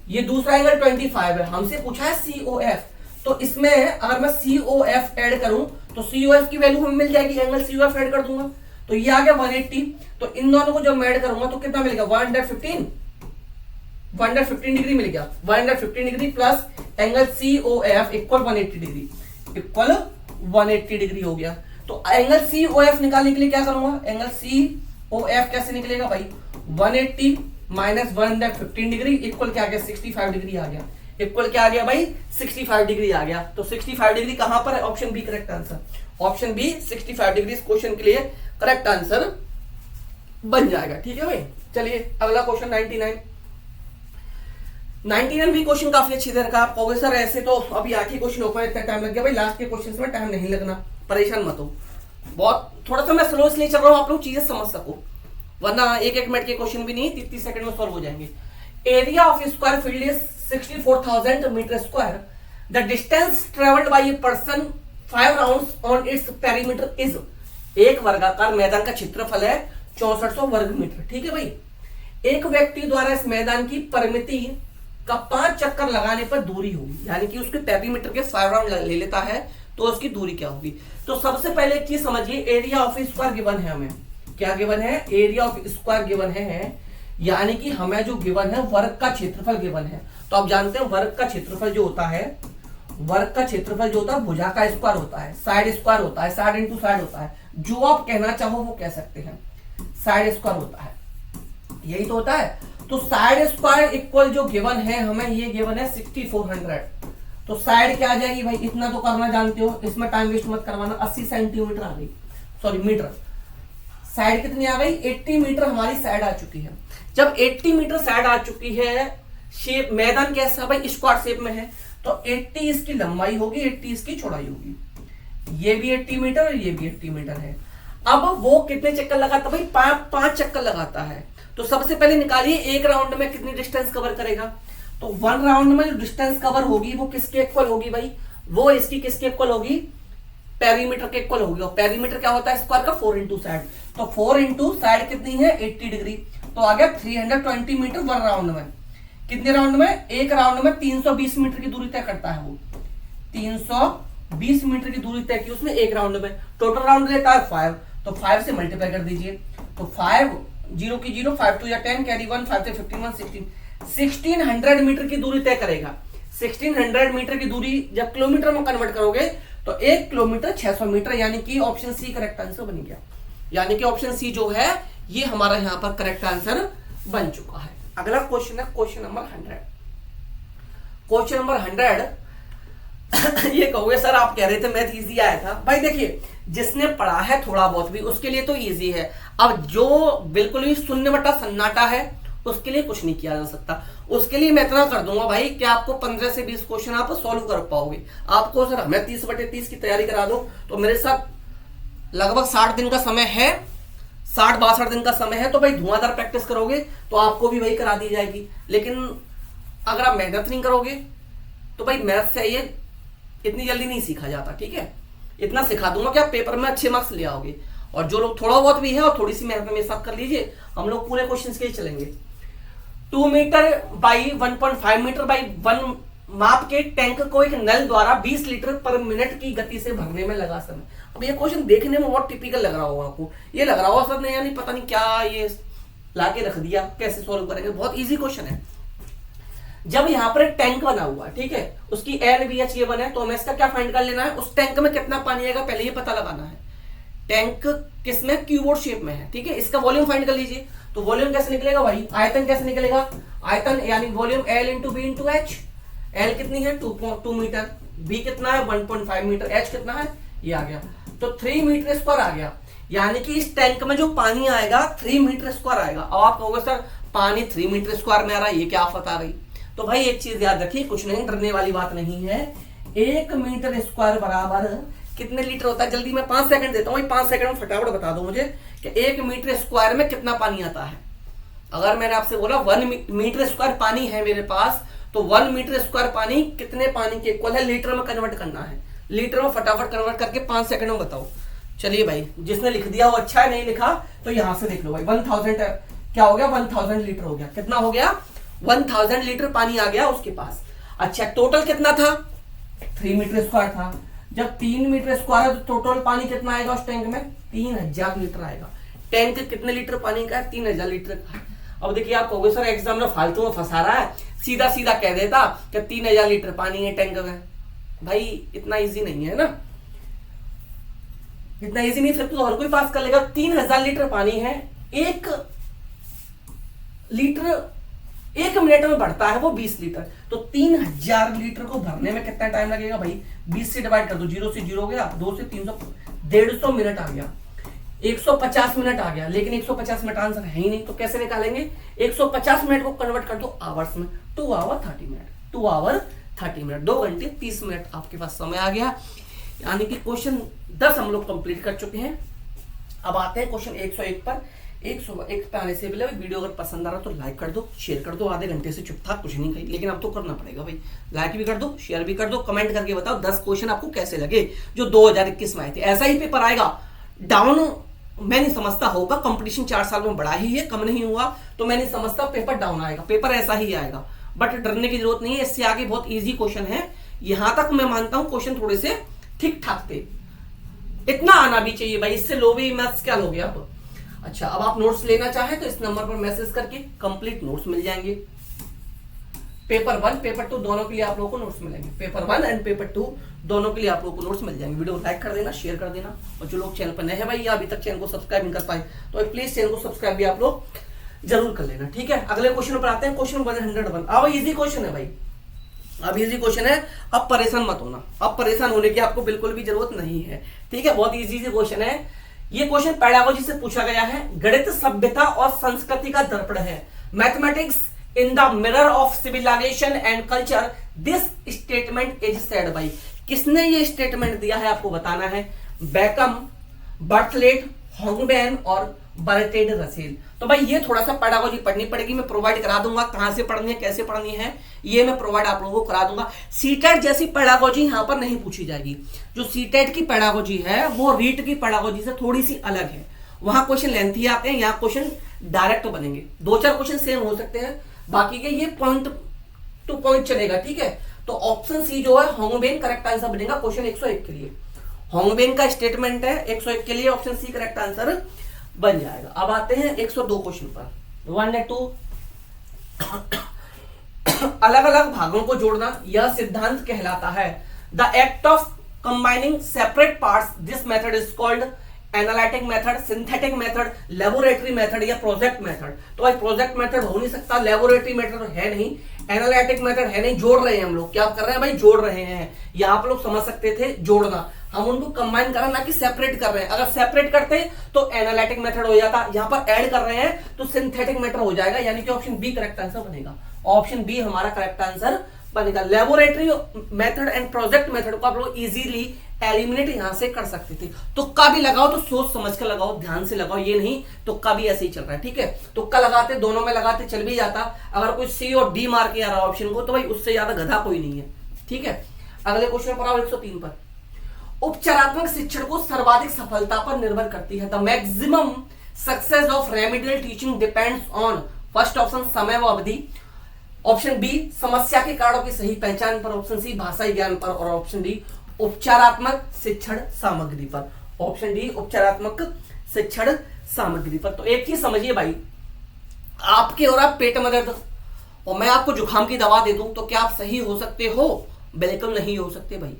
[SPEAKER 1] ये दूसरा एंगल 25 है। हमसे पूछा है COF, तो इसमें अगर मैं COF ऐड करूं तो COF की वैल्यू हमें मिल जाएगी, एंगल COF ऐड कर दूंगा तो ये आ गया 180। तो इन दोनों को जब मैं ऐड करूंगा तो कितना मिलेगा? 115 डिग्री मिल गया। 115 degree plus angle COF equal 180 degree, equal 180 degree हो गया। तो एंगल COF निकालने के लिए क्या करूंगा? एंगल COF कैसे निकलेगा भाई? 180 माइनस 115 डिग्री इक्वल क्या आ गया? 65 डिग्री आ गया। इक्वल क्या आ गया भाई? 65 डिग्री आ गया। तो 65 डिग्री कहां पर है? Option B correct answer. Option B 65 degree इस क्वेश्चन के लिए करेक्ट आंसर बन जाएगा। ठीक है भाई, चलिए अगला क्वेश्चन 99 भी क्वेश्चन काफी अच्छी तरह का। आप कहोगे सर ऐसे तो अभी 8 ही क्वेश्चन हो पाए, इतना टाइम लग गया। भाई लास्ट के क्वेश्चन में टाइम नहीं लगना, परेशान मत हो। बहुत थोड़ा सा मैं स्लो इसलिए चल रहा हूं, आप लोग चीजें समझ सको, वरना एक मिनट के क्वेश्चन भी नहीं 30 सेकंड में सॉल्व हो जाएंगे। Area of square field is 64,000 metre square. The distance travelled by a person 5 rounds on its perimeter is. एक वर्गाकार मैदान का क्षेत्रफल है 6400 वर्ग मीटर। ठीक है भाई, एक व्यक्ति द्वारा इस मैदान की परिमिति का 5 चक्कर लगाने पर दूरी होगी, यानी कि उसके पेरीमीटर के 5 राउंड ले लेता है तो उसकी दूरी क्या होगी। तो सबसे पहले एक चीज समझिए, एरिया ऑफ स्क्वायर गिवन है हमें। क्या गिवन है? एरिया ऑफ स्क्वायर गिवन है, यानी कि हमें जो गिवन है वर्ग का क्षेत्रफल गिवन है। तो आप जानते हैं वर्ग का क्षेत्रफल जो होता है वर्ग का क्षेत्रफल जो होता है भुजा का स्क्वायर होता है, साइड स्क्वायर होता है, साइड इंटू साइड होता है, जो आप कहना चाहो वो कह सकते हैं, साइड स्क्वायर होता है, यही तो होता है। तो साइड स्क्वायर इक्वल जो गिवन है हमें, ये गिवन है 6400। तो साइड क्या आ जाएगी भाई, इतना तो करना जानते हो, इसमें टाइम वेस्ट मत करवाना। 80 सेंटीमीटर आ गई, सॉरी मीटर। साइड कितनी आ गई, 80 मीटर हमारी साइड आ चुकी है। जब 80 मीटर साइड आ चुकी है, शेप मैदान कैसा भाई, स्क्वायर शेप में है, तो 80 इसकी लंबाई होगी, 80 इसकी चौड़ाई होगी। ये भी 80 मीटर और ये भी 80 मीटर है। अब वो कितने चक्कर लगाता भाई, 5 चक्कर लगाता है। तो सबसे पहले निकालिए एक राउंड में कितनी डिस्टेंस कवर करेगा। तो 1 राउंड में जो डिस्टेंस कवर होगी वो किसके इक्वल होगी भाई, वो इसकी किसके इक्वल होगी, पेरीमीटर के इक्वल होगी। और पेरीमीटर क्या होता है स्क्वायर का, 4 इंटू साइड। तो 4 इंटू साइड कितनी है, 80 डिग्री। तो आ गया 320 मीटर 1 राउंड में। कितने राउंड में, एक राउंड में 320 मीटर की दूरी तय करता है वो, 320 मीटर की दूरी तय की उसने एक राउंड में। टोटल राउंड लेता है 5, तो 5 से मल्टीप्लाई कर दीजिए। तो 5 0 की 0, 5 2 या 10, कैरी 1, 5 से 15 16, 1600 मीटर की दूरी तय करेगा। 1600 मीटर की दूरी जब किलोमीटर में कन्वर्ट करोगे तो 1 किलोमीटर 600 मीटर, यानी कि ऑप्शन सी करेक्ट आंसर बन गया। यानी कि ऑप्शन सी जो है ये हमारा यहां पर करेक्ट आंसर बन चुका है। अगला क्वेश्चन है क्वेश्चन नंबर 100। क्वेश्चन नंबर 100 ये कहोगे सर आप कह रहे थे मैथ इजी आया था। भाई देखिए, जिसने पढ़ा है थोड़ा बहुत भी उसके लिए तो इजी है। अब जो बिल्कुल ही शून्य बटा सन्नाटा है उसके लिए कुछ नहीं किया जा सकता। उसके लिए मैं इतना कर दूंगा भाई कि आपको 15 से 20 क्वेश्चन आप सॉल्व कर पाओगे। आपको सर हमें 30/30 की तैयारी करा दो, तो मेरे साथ लगभग 60 दिन का समय है, 60-62 दिन का समय है। तो भाई धुआंधार प्रैक्टिस करोगे तो आपको भी वही करा दी जाएगी। लेकिन अगर आप मेहनत नहीं करोगे तो भाई मैथ से ये इतनी जल्दी नहीं सीखा जाता, ठीक है। इतना सिखा दूंगा कि आप पेपर में अच्छे मार्क्स ले आओगे। और जो लोग थोड़ा बहुत भी है और थोड़ी सी मेहनत मेरे साथ कर लीजिए, हम लोग पूरे क्वेश्चन के लिए चलेंगे। 2 मीटर बाई 1.5 मीटर बाई 1 माप के टैंक को एक नल द्वारा 20 लीटर पर मिनट की गति से भरने में लगा समय। अब ये क्वेश्चन देखने में बहुत टिपिकल लग रहा होगा आपको, ये लग रहा होगा सर ने यानी पता नहीं क्या ये लाके रख दिया, कैसे सॉल्व करेंगे। बहुत इजी क्वेश्चन है। जब यहाँ पर एक टैंक बना हुआ है, ठीक है, उसकी LVH ये बना है, तो हमें इसका क्या फाइंड कर लेना है, उस टैंक में कितना पानी आएगा पहले ये पता लगाना है। टैंक किसमें, क्यूबोर्ड शेप में है, ठीक है। इसका वॉल्यूम फाइंड कर लीजिए। तो वॉल्यूम कैसे निकलेगा भाई, आयतन कैसे निकलेगा, आयतन यानी volume L into B into H. L कितनी है 2 मीटर, B कितना है 1.5 मीटर, H कितना है ये आ गया, तो 3 मीटर स्क्वायर आ गया। यानी कि इस टैंक में जो पानी आएगा 3 मीटर स्क्वायर आएगा। अब आप कहोगे सर पानी 3 मीटर स्क्वायर में आ रहा है, ये क्या आफत आ रही। तो भाई एक चीज याद रखिए, कुछ नहीं डरने वाली बात नहीं है। 1 मीटर स्क्वायर बराबर कितने लीटर होता है, जल्दी मैं 5 सेकंड देता हूँ, 5 सेकंड में फटाफट बता दो मुझे कि 1 मीटर स्क्वायर में कितना पानी आता है। अगर मैंने आपसे बोला 1 मीटर स्क्वायर पानी है मेरे पास, तो 1 मीटर स्क्वायर पानी कितने पानी के इक्वल है, लीटर में कन्वर्ट करना है। लीटर में फटाफट कन्वर्ट करके 5 सेकंड में बताओ। चलिए भाई, जिसने लिख दिया वो अच्छा है, नहीं लिखा तो यहां से देख लो भाई। 1000 क्या हो गया, 1000 लीटर हो गया। कितना हो गया, 1000 लीटर पानी आ गया उसके पास। अच्छा, टोटल कितना था, 3 मीटर स्क्वायर था। जब 3 मीटर स्क्वायर है तो टोटल पानी कितना आएगा उस टैंक में, 3000 लीटर आएगा। टैंक कितने लीटर पानी का है, 3000 लीटर का। अब देखिए आप कहोगे सर एग्जाम में फालतू में फंसा रहा है, सीधा सीधा कह देता कि 3000 लीटर पानी है टैंक में। भाई इतना इजी नहीं है ना, इतना इजी नहीं, फिर तो हर कोई पास कर लेगा। 3000 लीटर पानी है, 1 लीटर 1 मिनट में बढ़ता है वो 20 लीटर। तो 3000 लीटर को भरने में कितना टाइम लगेगा भाई, 20 से डिवाइड कर दो, 0 से 0 हो गया, 2 से 300, 150 मिनट आ गया, 150 मिनट आ गया। लेकिन 150 मिनट आंसर है ही नहीं, तो कैसे निकालेंगे, 150 मिनट को कन्वर्ट कर दो आवर्स में, 2 आवर 30 मिनट, 2 आवर 30 मिनट, 2 घंटे 30 मिनट आपके पास समय आ गया। यानी कि क्वेश्चन 10 हम लोग कंप्लीट कर चुके हैं। अब आते हैं क्वेश्चन 101 पर। 101 पे आने से पहले वीडियो अगर पसंद आ रहा तो लाइक कर दो, शेयर कर दो। आधे घंटे से चुप था, कुछ नहीं कही, लेकिन अब तो करना पड़ेगा भाई। लाइक भी कर दो, शेयर भी कर दो, कमेंट करके बताओ 10 क्वेश्चन आपको कैसे लगे जो 2021 में आए थे। ऐसा ही पेपर आएगा, डाउन मैं नहीं समझता होगा, कंपटीशन 4 साल में बढ़ा ही है, कम नहीं हुआ, तो मैं नहीं समझता पेपर डाउन आएगा, पेपर ऐसा ही आएगा। बट डरने की जरूरत नहीं है, इससे आगे बहुत इजी क्वेश्चन है। यहां तक मैं मानता हूं क्वेश्चन थोड़े से ठीक ठाक थे, इतना आना भी चाहिए भाई, इससे लो भी मैथ्स क्या लोगे आप। अच्छा, अब आप नोट्स लेना चाहें तो इस नंबर पर मैसेज करके कंप्लीट नोट्स मिल जाएंगे। पेपर 1 पेपर 2 दोनों के लिए आप लोगों को नोट्स मिलेंगे। पेपर 1 एंड पेपर 2 दोनों के लिए आप लोगों को नोट्स मिल जाएंगे। वीडियो लाइक कर देना, शेयर कर देना, और जो लोग चैनल पर नए हैं भाई या अभी तक चैनल को सब्सक्राइब नहीं कर पाए तो प्लीज चैनल को सब्सक्राइब भी आप लोग जरूर कर लेना, ठीक है। अगले क्वेश्चन पर आते हैं, क्वेश्चन 101। अब इजी क्वेश्चन है भाई, अब इजी क्वेश्चन है, अब परेशान मत होना, अब परेशान होने की आपको बिल्कुल भी जरूरत नहीं है, ठीक है। बहुत इजी क्वेश्चन है ये। क्वेश्चन पेडागोजी से पूछा गया है। गणित सभ्यता और संस्कृति का दर्पण है, mathematics in the mirror of civilisation and culture, this statement is said by. किसने ये स्टेटमेंट दिया है आपको बताना है। बेकम, बर्थलेट, होंगबेन और बर्टेड रसेल। तो भाई ये थोड़ा सा पेडागोजी पढ़नी पड़ेगी, मैं प्रोवाइड करा दूंगा, कहां से पढ़नी है कैसे पढ़नी है ये मैं प्रोवाइड आप लोगों को करा दूंगा। सीटेट जैसी पेडागोजी यहां पर नहीं पूछी जाएगी। जो सीटेट की पेडागोजी है वो रीट की पेडागोजी से थोड़ी सी अलग है। वहां क्वेश्चन लेंथी आते हैं, यहाँ क्वेश्चन डायरेक्ट बनेंगे। 2-4 क्वेश्चन सेम हो सकते हैं, बाकी के ये पॉइंट टू पॉइंट चलेगा, ठीक है। तो ऑप्शन सी जो है होंगबेन करेक्ट आंसर बनेगा क्वेश्चन 101 के लिए। होंगबेन का स्टेटमेंट है 101 के लिए, ऑप्शन सी करेक्ट आंसर बन जाएगा। अब आते हैं 102 क्वेश्चन पर। 1 और 2 अलग अलग भागों को जोड़ना यह सिद्धांत कहलाता है। The act of combining separate parts, this method is called analytic method, synthetic method, laboratory method या प्रोजेक्ट मेथड। तो भाई प्रोजेक्ट मेथड हो नहीं सकता, लेबोरेटरी मेथड है नहीं, एनालिटिक मेथड है नहीं। जोड़ रहे हैं हम लोग, क्या कर रहे हैं भाई, जोड़ रहे हैं। यहां पर लोग समझ सकते थे जोड़ना, हम उनको कंबाइन कर रहे हैं ना कि सेपरेट कर रहे हैं। अगर सेपरेट करते तो एनालिटिक मेथड हो जाता, यहां पर ऐड कर रहे हैं तो सिंथेटिक मेथड हो जाएगा, यानी कि ऑप्शन बी करेक्ट आंसर बनेगा। ऑप्शन बी हमारा करेक्ट आंसर बनेगा। Laboratory method and project method को आप लोग इजीली एलिमिनेट यहां से कर सकते थे। तुक्का भी लगाओ तो सोच समझ कर लगाओ, ध्यान से लगाओ, ये नहीं तुक्का भी ऐसे ही चल रहा है, ठीक है। तुक्का लगाते दोनों में लगाते चल भी जाता, अगर कोई सी और डी मार के आ रहा ऑप्शन को तो भाई उससे ज्यादा गधा कोई नहीं है, ठीक है। अगले क्वेश्चन पर आओ 103 पर। उपचारात्मक शिक्षण को सर्वाधिक सफलता पर निर्भर करती है। The maximum success of remedial teaching depends on, first option समय व अवधि, ऑप्शन बी समस्या के कारणों की सही पहचान पर, ऑप्शन सी भाषाई ज्ञान पर, और ऑप्शन डी उपचारात्मक शिक्षण सामग्री पर। ऑप्शन डी उपचारात्मक शिक्षण सामग्री पर। तो एक चीज समझिए भाई, आपके और आप पेट में दर्द और मैं आपको जुकाम की दवा दे दूं तो क्या आप सही हो सकते हो? बिल्कुल नहीं हो सकते भाई।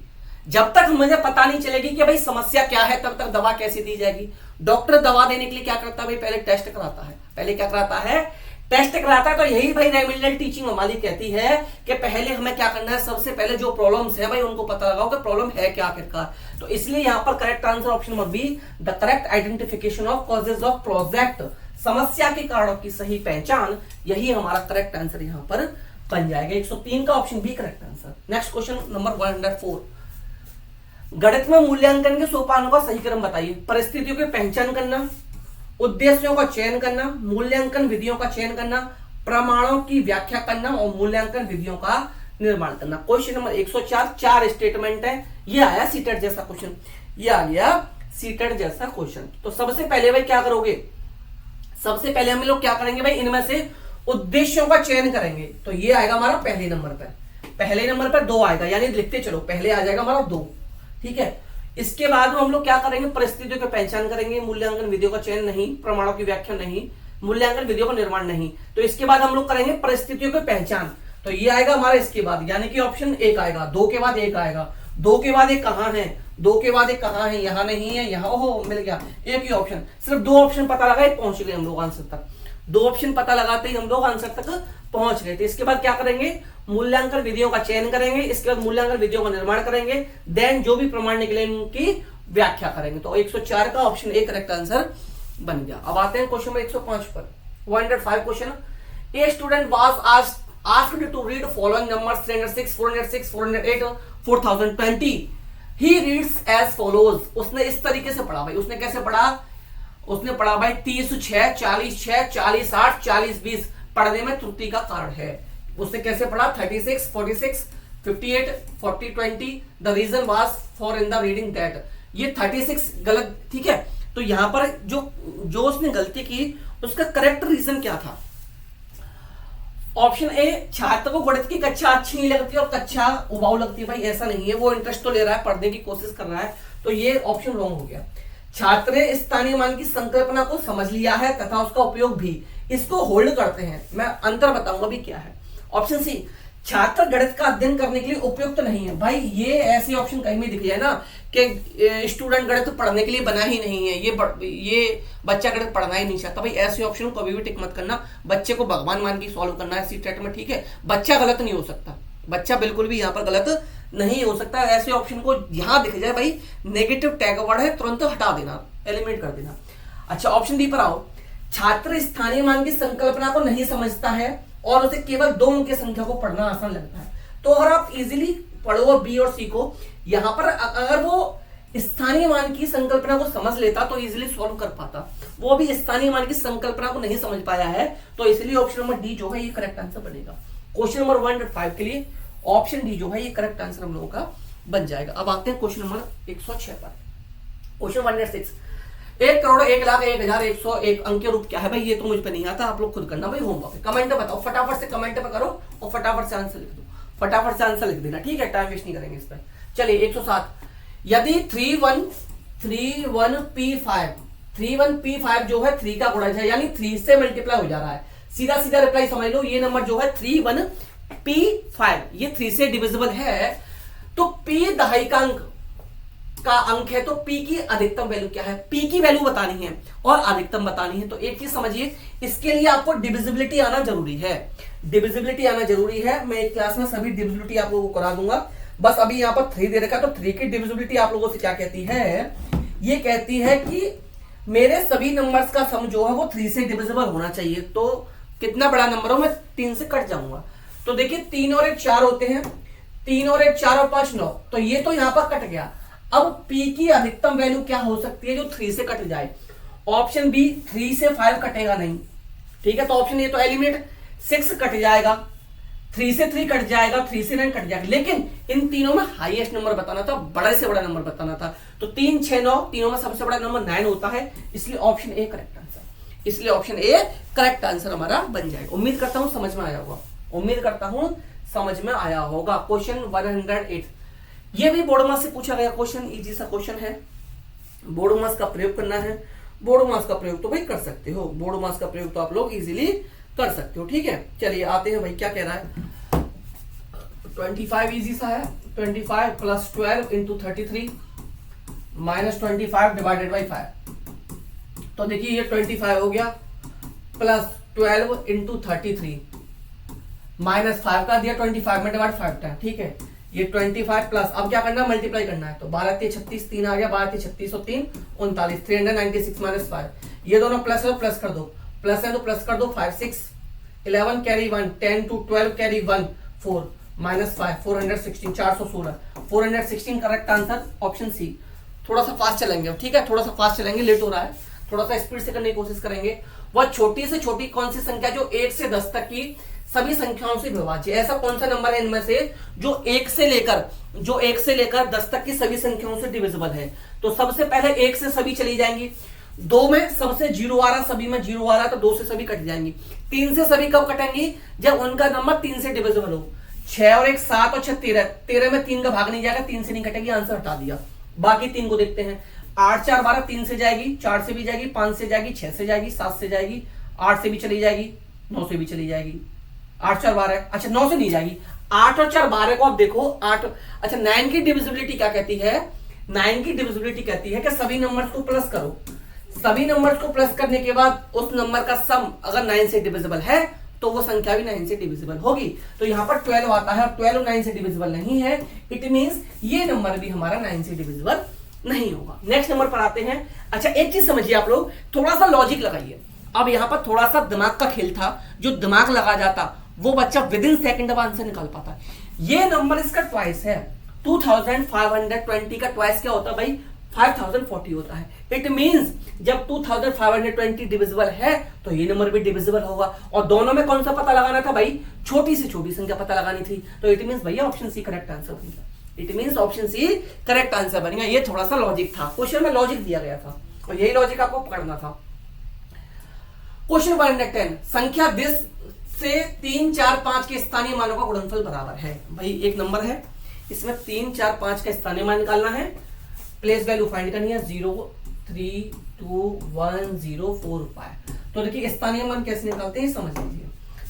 [SPEAKER 1] जब तक मुझे पता नहीं चलेगी कि भाई समस्या क्या है तब तक दवा कैसे दी जाएगी। डॉक्टर दवा देने के लिए क्या करता है भाई, पहले टेस्ट कराता है। पहले क्या कराता है, टेस्ट कराता है। तो यही भाई रेमेडियल टीचिंग हमारी कहती है कि पहले हमें क्या करना है, सबसे पहले जो प्रॉब्लम्स है भाई उनको पता लगाओ कि प्रॉब्लम है क्या आखिरकार। तो इसलिए यहां पर correct answer option number B, the correct identification of causes of project, समस्या के कारणों की सही पहचान, यही हमारा करेक्ट आंसर यहां पर बन जाएगा। 103 का option B correct answer. Next question number 104। गणित में मूल्यांकन के सोपानों का सही क्रम बताइए। परिस्थितियों की पहचान करना, उद्देश्यों का चयन करना, मूल्यांकन विधियों का चयन करना, प्रमाणों की व्याख्या करना और मूल्यांकन विधियों का निर्माण करना। क्वेश्चन नंबर 104, 4 स्टेटमेंट है। ये आया सीटेट जैसा क्वेश्चन, ये आ गया सीटेट जैसा क्वेश्चन। तो सबसे पहले भाई क्या करोगे, सबसे पहले हम लोग क्या करेंगे भाई, इनमें से उद्देश्यों का चयन करेंगे। तो ये आएगा हमारा पहले नंबर पर, पहले नंबर पर 2 आएगा, यानी लिखते चलो, पहले आ जाएगा हमारा 2, ठीक है। इसके बाद में हम लोग क्या करेंगे, परिस्थितियों की पहचान करेंगे, मूल्यांकन विधियों का चयन नहीं, प्रमाणों की व्याख्या नहीं, मूल्यांकन विधियों का निर्माण नहीं। तो इसके बाद हम लोग करेंगे परिस्थितियों की पहचान। तो ये आएगा हमारा इसके बाद, यानी कि ऑप्शन 1 आएगा, 2 के बाद 1 आएगा, 2 के बाद 1 कहां है, 2 के बाद 1 कहां है, यहां नहीं है, यहां, ओहो मिल गया, एक ही ऑप्शन। सिर्फ 2 ऑप्शन पता लगाए पहुंच गए हम लोग आंसर तक, 2 ऑप्शन पता लगाते ही हम लोग आंसर तक पहुंच गए थे। इसके बाद क्या करेंगे, मूल्यांकन विधियों का चयन करेंगे, इसके बाद मूल्यांकन विधियों का निर्माण करेंगे, देन जो भी प्रमाण निकले उनकी व्याख्या करेंगे। तो 104 का ऑप्शन ए करेक्ट आंसर बन गया। अब आते हैं क्वेश्चन नंबर 105 पर। 105 question, a student was asked to read following numbers 306, 406, 408, 4020। He reads as follows. उसने इस तरीके से पढ़ा भाई, उसने कैसे पढ़ा, उसने पढ़ा भाई 30/6, 40/6, 40/8, 40/20। पढ़ने में त्रुटि का कारण है। उसने कैसे पढ़ा, 36, 46, 58, 40, 20। The reason was for in the reading that. ये 36 गलत, ठीक है। तो यहां पर जो उसने गलती की उसका करेक्ट रीजन क्या था। ऑप्शन ए, छात्र को गणित की कक्षा अच्छी नहीं लगती और कक्षा उबाऊ लगती है। भाई ऐसा नहीं है, वो इंटरेस्ट तो ले रहा है, पढ़ने की कोशिश कर रहा है, तो ये ऑप्शन रॉन्ग हो गया। छात्र ने स्थानीय मान की संकल्पना को समझ लिया है तथा उसका उपयोग भी, इसको होल्ड करते हैं। मैं अंतर बताऊंगा भी क्या है। ऑप्शन सी, छात्र गणित का अध्ययन करने के लिए उपयुक्त नहीं है। भाई ये ऐसी ऑप्शन कहीं भी दिख जाए ना कि स्टूडेंट गणित पढ़ने के लिए बना ही नहीं है, ये बच्चा गणित पढ़ना ही नहीं चाहता, भाई ऐसी ऑप्शन को कभी भी टिक मत करना। बच्चे को भगवान मान के सॉल्व करना है सीटेट में, ठीक है। बच्चा गलत नहीं हो सकता, बच्चा बिल्कुल भी यहाँ पर गलत नहीं हो सकता। ऐसे ऑप्शन को यहां दिख जाए भाई नेगेटिव टैग वर्ड है, तुरंत हटा देना, एलिमिनेट कर देना। अच्छा ऑप्शन डी पर आओ। छात्र स्थानीय मान की संकल्पना को नहीं समझता है और उसे केवल 2 अंक की संख्या को पढ़ना आसान लगता है। तो अगर आप इजीली पढ़ो बी और सी को, यहां पर अगर वो स्थानीय मान की संकल्पना को समझ लेता तो इजीली सॉल्व कर पाता। वो भी स्थानीय मान की संकल्पना को नहीं समझ पाया है, तो इसलिए ऑप्शन नंबर डी जो है ये करेक्ट आंसर बनेगा। क्वेश्चन नंबर 105 के लिए ऑप्शन डी जो है ये करेक्ट आंसर हम लोगों का बन जाएगा। अब आते हैं क्वेश्चन नंबर 106 पर। क्वेश्चन 106, 1 करोड़ 1 लाख 1,101 अंक के रूप क्या है? भाई ये तो मुझ पे नहीं आता, आप लोग खुद करना भाई होमवर्क। कमेंट में बताओ, फटाफट से कमेंट पे करो और फटाफट से आंसर लिख दो, फटाफट से आंसर लिख देना, ठीक है, टाइम वेस्ट नहीं करेंगे इस पर। चलिए 107, यदि 31P5 जो है 3 का गुणज है, यानी 3 से मल्टीप्लाई हो जा रहा है, सीधा सीधा रिप्लाई समझ लो। ये नंबर जो है 31P5 ये 3 से डिविजिबल है, तो P दहाइकांक का अंक है, तो P की अधिकतम वैल्यू क्या है? P की वैल्यू बतानी है और अधिकतम बतानी है। तो एक चीज समझिए, इसके लिए आपको डिविजिबिलिटी आना जरूरी है, डिविजिबिलिटी आना जरूरी है। मैं एक क्लास में सभी डिविजिबिलिटी आप लोगों को करा दूंगा। बस अभी यहाँ पर 3 दे रखा, तो 3 की डिविजिबिलिटी आप लोगों से क्या कहती है? ये कहती है कि मेरे सभी नंबर्स का सम जो है वो 3 से डिविजिबल होना चाहिए। तो कितना बड़ा नंबर हो, मैं 3 से कट जाऊंगा। तो देखिए 3 और 1 4 होते हैं, 3 और 1 4 और 5 9, तो ये तो यहां पर कट गया। अब P की अधिकतम वैल्यू क्या हो सकती है जो 3 से कट जाए? ऑप्शन बी 3 से 5 कटेगा नहीं, ठीक है, तो ऑप्शन ए तो एलिमिनेट, 6 कट जाएगा, 3 से 3 कट जाएगा, 3 से 9 कट जाएगा। लेकिन इन तीनों में हाईएस्ट नंबर बताना था, बड़े से बड़ा नंबर बताना था। तो 3 6 9 तीनों में सबसे बड़ा नंबर 9 होता है, इसलिए ऑप्शन ए करेक्ट आंसर, इसलिए ऑप्शन ए करेक्ट आंसर हमारा बन जाएगा। उम्मीद करता हूं समझ में आया होगा, उम्मीद करता हूं समझ में आया होगा। क्वेश्चन 108, ये भी बोर्ड मार्क्स से पूछा गया क्वेश्चन, इजी सा क्वेश्चन है। बोर्ड मार्क्स का प्रयोग करना है, बोर्ड मार्क्स का प्रयोग तो भाई कर सकते हो, बोर्ड मार्क्स का प्रयोग तो आप लोग इजीली कर सकते हो, ठीक है। चलिए आते हैं भाई, क्या कह रहा है? 25 इजी सा है, 25 plus 12 into 33 minus 25 divided by 5। तो देखिए ये 25 हो गया, प्लस 12 इंटू 33 माइनस 5 का दिया, 25 में डिवाइड 5 था, ठीक है। ये 25 प्लस, अब क्या करना है? मल्टीप्लाई करना है। तो 12 3 36, 3 आ गया, 12 3 36 और 3 39, 396 माइनस 5। ये दोनों प्लस है, प्लस कर दो, प्लस है तो प्लस कर दो। 5 6 11 carry 1, 10 to 12 carry 1 4 minus 5 416 416 416 correct answer option C. थोड़ा सा फास्ट चलेंगे, ठीक है, थोड़ा सा फास्ट चलेंगे, लेट हो रहा है, थोड़ा सा स्पीड से करने की कोशिश करेंगे। वह छोटी से छोटी कौन सी संख्या जो 1 से 10 तक की सभी संख्याओं से विभाज्य? ऐसा कौन सा नंबर है इनमें से जो 1 से लेकर 10 तक की सभी संख्याओं से डिविजिबल है? तो सबसे पहले 1 से सभी चली जाएंगी, 2 में सबसे 0 आ रहा, सभी में 0 आ रहा, तो 2 से सभी कट जाएंगी। 3 से सभी कब कटेंगी? जब उनका नंबर 3 से डिविजिबल हो। 6 और 1 7 और 6 13, 13 में 3 का भाग नहीं जाएगा, 3 से नहीं कटेगी, आंसर हटा दिया। बाकी 3 को देखते हैं। 8 4 12, 3 से जाएगी, 4 से भी जाएगी, 5 से जाएगी, 6 से जाएगी, 7 से जाएगी, 8 से भी चली जाएगी, 9 से भी चली जाएगी। 8 4 12, अच्छा 9 से नहीं जाएगी। 8 और 4 12 को आप देखो, 8 अच्छा 9 की डिविजिबिलिटी क्या कहती है? 9 की डिविजिबिलिटी कहती है कि सभी नंबर्स को प्लस करो, सभी नंबर्स को प्लस करने के बाद उस नंबर का सम अगर 9 से डिविजिबल है तो वो संख्या भी 9 से डिविजिबल होगी। तो यहाँ पर 12 आता है और 12 9 से डिविजिबल नहीं है, इट मींस ये नंबर भी हमारा 9 से डिविजिबल नहीं होगा। नेक्स्ट नंबर पर आते हैं। अच्छा एक चीज समझिए आप लोग, थोड़ा सा लॉजिक लगाइए। अब यहाँ पर थोड़ा सा दिमाग का खेल था, जो दिमाग लगा जाता वो बच्चा विद इन सेकंड अब आंसर निकाल पाता। ये नंबर इसका ट्वाइस है, 2520 का ट्वाइस क्या होता है भाई? 5040 होता है। इट मींस जब 2520 डिविजिबल है तो ये नंबर भी डिविजिबल होगा। और दोनों में कौन सा पता लगाना था भाई? छोटी से छोटी संख्या पता लगानी थी। तो इट मींस भैया ऑप्शन सी करेक्ट आंसर बनेगा, it means option C correct answer बनेगा। ये थोड़ा सा लॉजिक था, क्वेश्चन में लॉजिक दिया गया था और यही लॉजिक आपको पकड़ना था। क्वेश्चन 110, संख्या 10 से 3 4 5 के स्थानीय मानों का गुणनफल बराबर है। भाई एक नंबर है, इसमें 3 4 5 का स्थानीय मान निकालना है, प्लेस वैल्यू फाइंड करनी है, 0 3 2 1 0 4 5। तो देखिए स्थानीय मान कैसे निकालते हैं समझ लीजिए,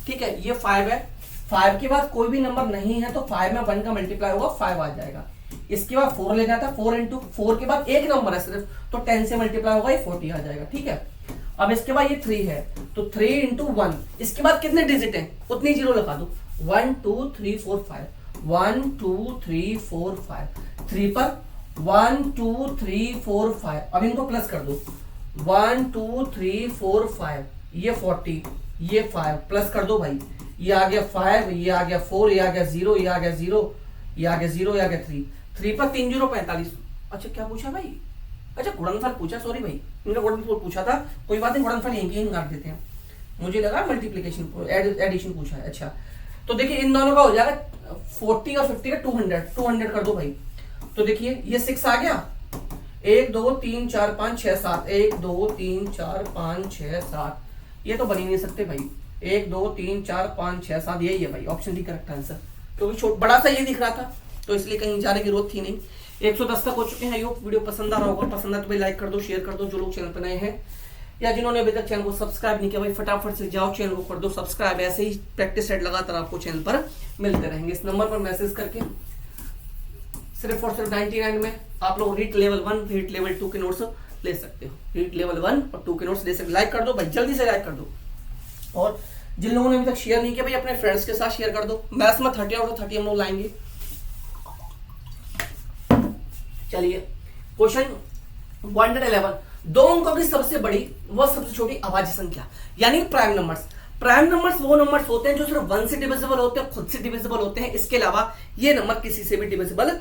[SPEAKER 1] ठीक है। ये 5 है, 5 के बाद कोई भी नंबर नहीं है तो 5 में 1 का मल्टीप्लाई होगा 5 आ जाएगा। इसके बाद 4 लेना था, 4 इंटू 4 के बाद एक नंबर है सिर्फ, तो 10 से मल्टीप्लाई होगा, ये 40 आ जाएगा। ठीक है, अब इसके बाद ये 3 है, तो 3 इंटू 1, इसके बाद कितने डिजिट हैं उतनी जीरो लगा दो। 1 2 3 4 5, 1 2 3 4 5, 3 पर 1 2 3 4 5, अब इनको प्लस कर दो। 1 2 3 4 5, ये 40, ये 5 प्लस कर दो भाई, ये आ गया 5, ये आ गया 4, ये आ गया 0, ये आ गया 0, ये आ गया 0, ये आ गया 3, 3 पर 3 0 45। अच्छा क्या पूछा भाई? अच्छा गुणनफल पूछा, सॉरी भाई, इनका गुणनफल पूछा था, कोई बात नहीं, गुणनफल यहीं काट देते हैं, मुझे लगा मल्टीप्लिकेशन एडिशन पूछा है। अच्छा तो देखिए इन दोनों का हो जाएगा 40 और 50 का 200 कर दो भाई। तो देखिए ये 6 आ गया, 1 2 3 4 5 6 7, 1 2 3 4 5 6 7, ये तो बन ही नहीं सकते भाई, 1 2 3 4 5 6 7, यही है भाई ऑप्शन डी करेक्ट आंसर, क्योंकि बड़ा सा ये दिख रहा था तो इसलिए कहीं जाने की जरूरत थी नहीं। 110 तक हो चुके हैं। योग वीडियो पसंद आ रहा होगा, पसंद है तो भाई लाइक कर दो, शेयर कर दो। जो लोग चैनल पर नए हैं या जिन्होंने अभी तक चैनल को सब्सक्राइब नहीं किया भाई फटाफट से जाओ चैनल को कर दो सब्सक्राइब। ऐसे ही प्रैक्टिस सेट लगातार आपको चैनल पर मिलते रहेंगे। इस नंबर पर मैसेज करके सिर्फ और सिर्फ 99 में आप लोग रीट लेवल 1 रीट लेवल 2 के नोट्स ले सकते हो। रीट लेवल 1 और 2 के नोट्स ले सकते। लाइक कर दो भाई, जल्दी से लाइक कर दो। और जिन लोगों ने अभी तक शेयर नहीं किया भाई अपने फ्रेंड्स के साथ शेयर कर दो। मैथ्स में 30 आउट ऑफ 30 हम लोग लाएंगे। चलिए क्वेश्चन 111, दो अंकों की सबसे बड़ी व सबसे छोटी अभाज्य संख्या यानी प्राइम नंबर्स। प्राइम नंबर्स वो नंबर्स होते हैं जो सिर्फ 1 से डिविजिबल होते हैं, खुद से डिविजिबल होते हैं। इसके अलावा ये नंबर किसी से भी डिविजिबल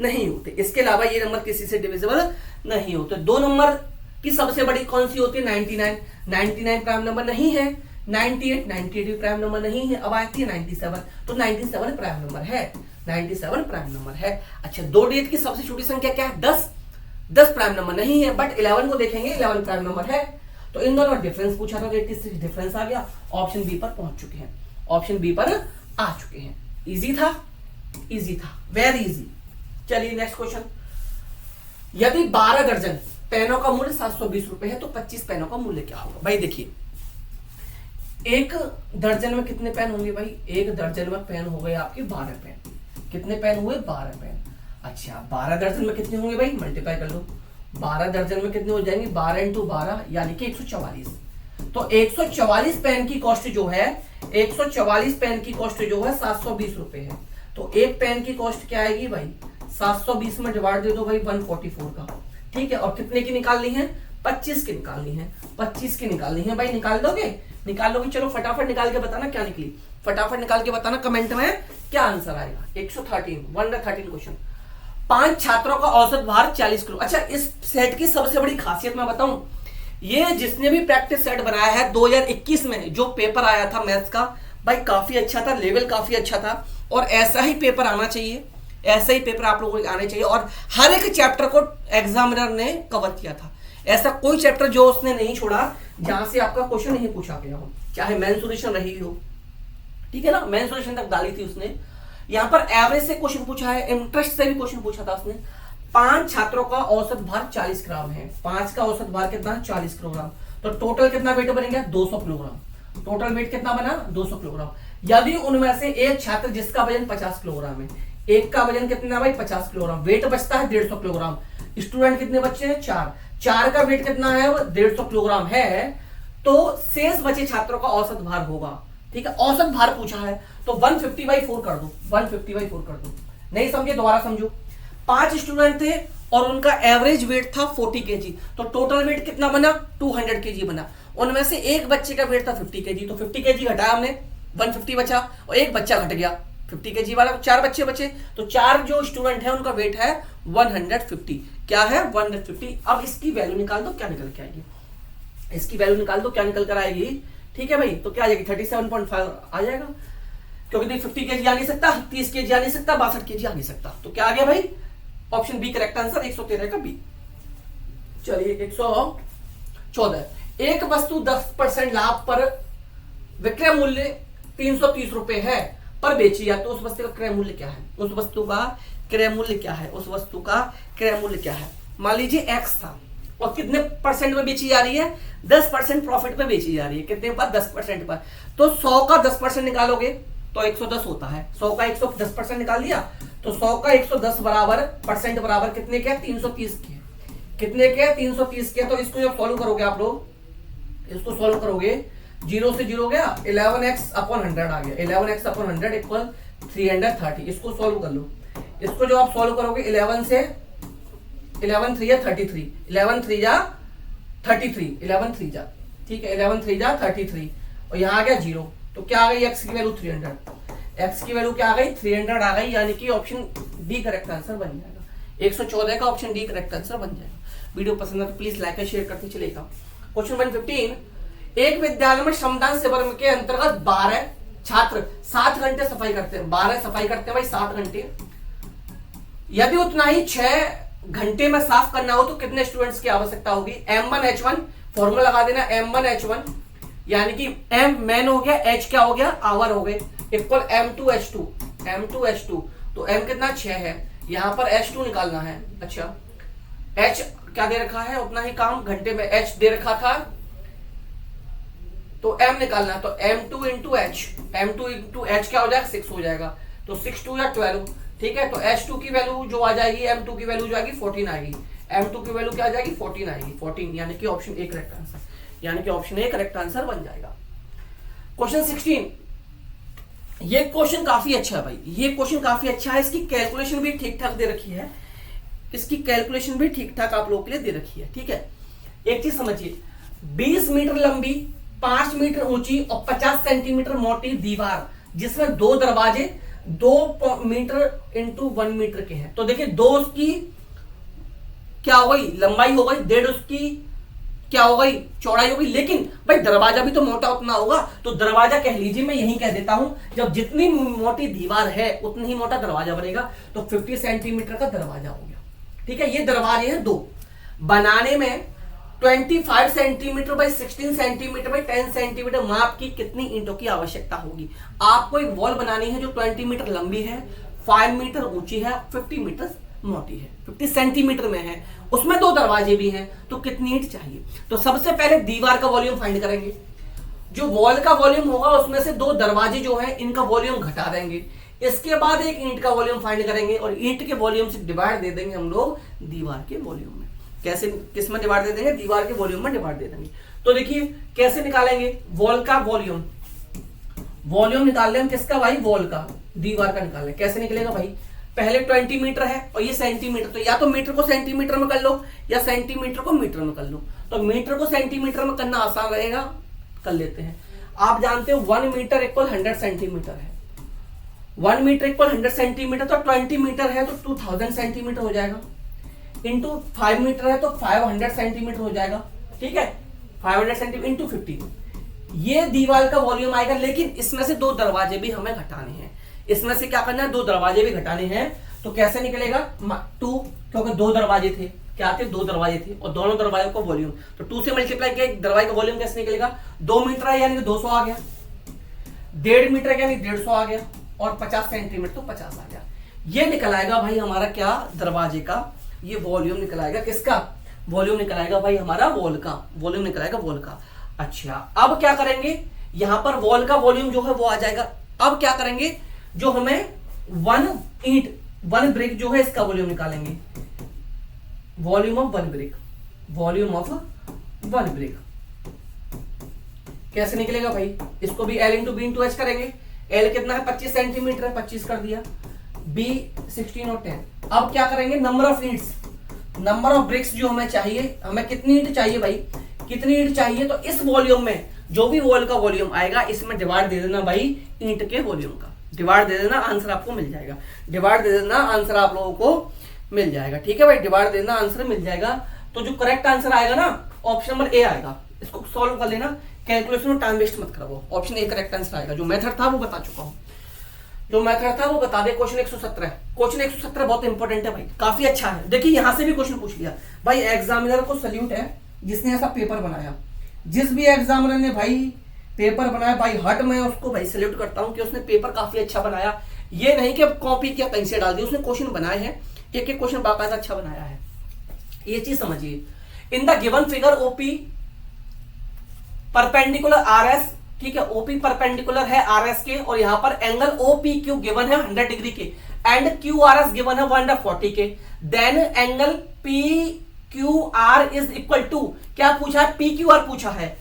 [SPEAKER 1] नहीं होते। इसके अलावा ये नंबर किसी से डिविजिबल नहीं होते। दो नंबर की सबसे बड़ी कौन सी होती है? 99। 99 प्राइम नंबर नहीं है। 98 भी प्राइम नंबर नहीं है। अब आती है 97, तो 97 प्राइम नंबर है। 97 प्राइम नंबर है। अच्छा, दो डिजिट की सबसे छोटी संख्या क्या है? 10। 10 प्राइम नंबर नहीं है, बट 11 को देखेंगे 11 प्राइम नंबर है। तो इन दोनों डिफरेंस पूछा था, 86 डिफरेंस आ गया। ऑप्शन बी पर पहुंच चुके हैं, ऑप्शन बी पर आ चुके हैं। इजी था, इजी था, वेरी इजी। चलिए नेक्स्ट क्वेश्चन। यदि 12 दर्जन पेनों का मूल्य 720 रुपए है तो 25 पेनों का मूल्य क्या होगा? भाई देखिए, एक दर्जन में कितने पेन होंगे भाई? एक दर्जन में पेन हो गए आपके 12 पेन। कितने पेन हुए? 12 पेन। अच्छा, 12 दर्जन में कितने होंगे भाई? मल्टीप्लाई कर लो। 12 दर्जन में कितने हो जाएंगे? 12 इंटू 12 यानी कि 144। तो 144 पेन की कॉस्ट जो है, 144 पेन की कॉस्ट जो है 720 रुपए है। तो एक पेन की कॉस्ट क्या आएगी भाई? 720 में डिवाइड दे दो भाई 144 का। ठीक है, और कितने की निकालनी है? 25 की निकालनी है। 25 की निकालनी है भाई। निकाल दोगे? निकाल लोगे? चलो फटाफट निकाल के बताना क्या निकली। फटाफट निकाल के बताना कमेंट में क्या आंसर आएगा। 113 113 क्वेश्चन। 5 छात्रों का औसत भार 40 किलो। अच्छा, इस सेट की सबसे बड़ी खासियत मैं बताऊं, ये जिसने भी प्रैक्टिस सेट बनाया है 2021 में जो पेपर आया था मैथ्स का, भाई काफी अच्छा था, लेवल काफी अच्छा था। और ऐसा ही पेपर आना चाहिए, ऐसा ही पेपर आप लोगों को आने चाहिए। और हर एक चैप्टर को एग्जामिनर ने कवर किया था। ऐसा कोई चैप्टर जो उसने नहीं छोड़ा जहां से आपका क्वेश्चन नहीं पूछा गया हो, चाहे मेंसुरेशन रही हो। ठीक है ना, मेंसुरेशन तक डाली थी उसने। यहां पर एवरेज से क्वेश्चन पूछा है, इंटरेस्ट से भी क्वेश्चन पूछा था उसने। 5 छात्रों का औसत भार 40 ग्राम है। 5 का औसत भार कितना है? 40 किलोग्राम। तो टोटल कितना वेट बनेगा? 200 किलोग्राम। टोटल वेट कितना बना? 200 किलोग्राम। यदि उनमें से एक छात्र जिसका वजन 50 किलोग्राम है, एक का वजन कितना भाई? 50 किलोग्राम। वेट बचता है 150 किलोग्राम। स्टूडेंट कितने बच्चे हैं? 4। 4 का वेट कितना है? 150 किलोग्राम है। तो शेष बचे छात्रों का औसत भार होगा। ठीक है, औसत भार पूछा है तो 150/4 कर दो। 150/4 कर दो। नहीं समझे? दोबारा समझो। 5 स्टूडेंट थे और उनका एवरेज वेट था 40 kg। तो टोटल वेट कितना बना? 200 kg बना। उनमें से एक बच्चे का वेट था 50 kg, तो 50 kg घटाया हमने, 150 बचा। और एक बच्चा घट गया 50 kg वाला, तो 4 बच्चे बचे। तो 4 जो स्टूडेंट है उनका वेट है 150। क्या है? 150। अब इसकी वैल्यू निकाल दो, क्या निकल के आएगी? इसकी वैल्यू निकाल दो, क्या निकल कर आएगी? ठीक है भाई, तो क्या आ जाएगी? 37.5 आ जाएगा, क्योंकि 50 kg आ नहीं सकता, 30 kg आ नहीं सकता, 62 kg आ नहीं सकता। तो क्या आ गया भाई? ऑप्शन बी करेक्ट आंसर, 113 का बी। चलिए 114। एक वस्तु 10% लाभ पर विक्रय मूल्य 330 रुपए है पर बेची या तो उस वस्तु का क्रय मूल्य क्या है? उस वस्तु का क्रय मूल्य क्या है? उस वस्तु का क्रय मूल्य क्या है? मान लीजिए एक्स था और कितने परसेंट में बेची जा रही है? 10% प्रॉफिट पे बेची जा रही है। कितने पर? 10% पर। तो 100 का 10% निकालोगे तो 110 होता है। 100 का 110% निकाल दिया तो 100 का 110 बराबर परसेंट बराबर कितने के? 330 के। कितने के? 330 के। तो इसको जब सॉल्व करोगे आप लोग, इसको सॉल्व करोगे, 0 से 0 गया, 11x/100 आ गया। 11x/100 equal 330। इसको सॉल्व कर लो। इसको जो आप सॉल्व करोगे 11 से 11 3 या 33, 11 3 जा 33, 11 3 जा, ठीक है, 11 3 जा 33 और यहाँ आ गया 0। तो क्या आ गई? x की वैल्यू 300। x की वैल्यू क्या आ गई? 300 आ गई, यानी कि ऑप्शन डी करेक्ट आंसर बन जाएगा। 114 का ऑप्शन डी करेक्ट आंसर बन जाएगा। वीडियो पसंद है तो प्लीज लाइक और शेयर करते चलेगा। क्वेश्चन 115, एक विद्यालय में श्रमदान शिविर के अंतर्गत 12 छात्र 7 घंटे सफाई करते हैं। 12 सफाई करते हैं भाई 7 घंटे। यदि उतना ही 6 घंटे में साफ करना हो तो कितने स्टूडेंट्स की आवश्यकता होगी? M1H1 फॉर्मूला लगा देना, M1H1 यानी कि M मैन हो गया, H क्या हो गया? आवर हो गए, इक्वल M2H2। M2H2 तो M कितना? 6 है, यहां पर H2 निकालना है। अच्छा, H क्या दे रखा है? उतना ही काम घंटे में H दे रखा था तो M निकालना, तो M2 into H, M2 into H क्या हो जाएगा? 6 हो जाएगा। तो 6 2 या 12, ठीक है। तो H2 की वैल्यू जो आ जाएगी, M2 की वैल्यू जो आएगी 14 आएगी। M2 की वैल्यू क्या आ जाएगी? 14 आएगी, 14, यानी कि ऑप्शन ए करेक्ट आंसर, यानी कि ऑप्शन ए करेक्ट आंसर बन जाएगा। क्वेश्चन 16, ये क्वेश्चन काफी अच्छा है भाई, ये क्वेश्चन काफी अच्छा है। इसकी कैलकुलेशन भी ठीक ठाक दे रखी है, इसकी कैलकुलेशन भी ठीक ठाक आप लोगों के लिए दे रखी है, ठीक है। एक चीज समझिए, 20 मीटर लंबी, 5 मीटर ऊंची और 50 सेंटीमीटर मोटी दीवार जिसमें 2 दरवाजे 2 मीटर इंटू 1 मीटर के हैं। तो देखिए 2 उसकी क्या हो गई? लंबाई हो गई, 1.5 उसकी क्या हो गई? चौड़ाई हो गई। लेकिन भाई दरवाजा भी तो मोटा उतना होगा, तो दरवाजा कह लीजिए, मैं यही कह देता हूं, जब जितनी मोटी दीवार है उतनी ही मोटा दरवाजा बनेगा। तो 50 सेंटीमीटर का दरवाजा हो गया, ठीक है। ये दरवाजे हैं 2, बनाने में 25 centimetre by 16 centimetre by 10 centimetre माप की कितनी ईंटों की आवश्यकता होगी? आपको एक वॉल बनानी है जो 20 मीटर लंबी है, 5 मीटर ऊंची है, 50 मीटर मोटी है, 50 सेंटीमीटर में है, उसमें 2 दरवाजे भी हैं, तो कितनी ईंट चाहिए? तो सबसे पहले दीवार का वॉल्यूम फाइंड करेंगे। जो वॉल का वॉल्यूम होगा उसमें से 2 दरवाजे जो है इनका वॉल्यूम घटा देंगे। इसके बाद एक ईंट का वॉल्यूम फाइंड करेंगे और ईंट के वॉल्यूम से डिवाइड दे देंगे हम लोग दीवार के वॉल्यूम में। कैसे? किस में डिवाइड दे देंगे? दीवार के वॉल्यूम में डिवाइड दे देंगे। तो देखिए कैसे निकालेंगे वॉल का वॉल्यूम। वॉल्यूम निकाल लें किसका भाई? वॉल का, दीवार का निकाल लें। कैसे निकलेगा भाई? पहले 20 मीटर है और ये सेंटीमीटर, तो या तो मीटर को सेंटीमीटर में कर लो या सेंटीमीटर को मीटर में कर लो। तो मीटर को सेंटीमीटर में करना आसान रहेगा, कर लेते हैं। आप जानते हो 1 मीटर इक्वल 100 सेंटीमीटर है। 1 मीटर इक्वल 100 सेंटीमीटर, तो 20 मीटर है तो 2000 सेंटीमीटर हो जाएगा, इंटू 5 मीटर है तो 500 सेंटीमीटर हो जाएगा, ठीक है। 500 सेंटीमीटर इंटू 50, ये दीवार का वॉल्यूम आएगा। लेकिन इसमें से 2 दरवाजे भी हमें घटाने हैं, इसमें से क्या करना है? 2 दरवाजे भी घटाने हैं। तो कैसे निकलेगा? 2, क्योंकि 2 दरवाजे थे, क्या थे? 2 दरवाजे थे और दोनों दरवाजों का वॉल्यूम, तो 2 से मल्टीप्लाई किया, दरवाजे का वॉल्यूम कैसे निकलेगा? 2 मीटर है यानी कि 200 आ गया, 1.5 मीटर यानी 150 आ गया और 50 सेंटीमीटर तो 50 आ गया। ये निकल आएगा भाई हमारा क्या? दरवाजे का ये वॉल्यूम निकल आएगा। किसका वॉल्यूम निकल आएगा भाई? हमारा वॉल का वॉल्यूम निकल आएगा, वॉल का। अच्छा, अब क्या करेंगे? यहां पर वॉल का वॉल्यूम जो है वो आ जाएगा। अब क्या करेंगे? जो हमें 1 ईंट 1 ब्रिक जो है इसका वॉल्यूम निकालेंगे, volume of 1 brick, volume of 1 brick कैसे निकलेगा भाई? इसको भी L into B into H करेंगे। L कितना है? 25 सेंटीमीटर है, 25 कर दिया, B 16 और 10। अब क्या करेंगे? नंबर ऑफ ईंट्स, नंबर ऑफ ब्रिक्स जो हमें चाहिए, हमें कितनी ईंट चाहिए भाई? कितनी ईंट चाहिए? तो इस वॉल्यूम में जो भी वॉल का वॉल्यूम आएगा इसमें डिवाइड दे देना भाई ईंट के वॉल्यूम का, डिवाइड दे देना, आंसर आपको मिल जाएगा। डिवाइड दे देना, आंसर आप लोगों को मिल जाएगा, ठीक है भाई। डिवाइड देना, आंसर मिल जाएगा। तो जो करेक्ट आंसर आएगा ना, ऑप्शन नंबर ए आएगा। इसको सॉल्व कर लेना, कैलकुलेशन में टाइम वेस्ट मत करो, ऑप्शन ए करेक्ट आंसर आएगा। जो मेथड था वो बता चुका हूं, जो मेथड था वो बता दे। क्वेश्चन 117, क्वेश्चन 117 बहुत इंपॉर्टेंट है भाई, काफी अच्छा है। देखिए यहां से भी क्वेश्चन पूछ लिया भाई, एग्जामिनर को सल्यूट है जिसने ऐसा पेपर बनाया। जिस भी एग्जामिनर ने भाई पेपर बनाया भाई, हट मैं उसको भाई सल्यूट करता हूं कि उसने पेपर काफी अच्छा बनाया। ये नहीं कि कॉपी किया कहीं से डाल दिया, उसने क्वेश्चन बनाए हैं, एक एक क्वेश्चन बाकायदा अच्छा बनाया है। ये चीज समझिए। इन the given figure OP perpendicular R S ठीक है, ओपी परपेंडिकुलर है आरएस के, और यहां पर एंगल ओपीक्यू गिवन है 100 डिग्री के, एंड क्यूआरएस गिवन है 140 के, then angle PQR is equal to, क्या पूछा है, पीक्यूआर पूछा है,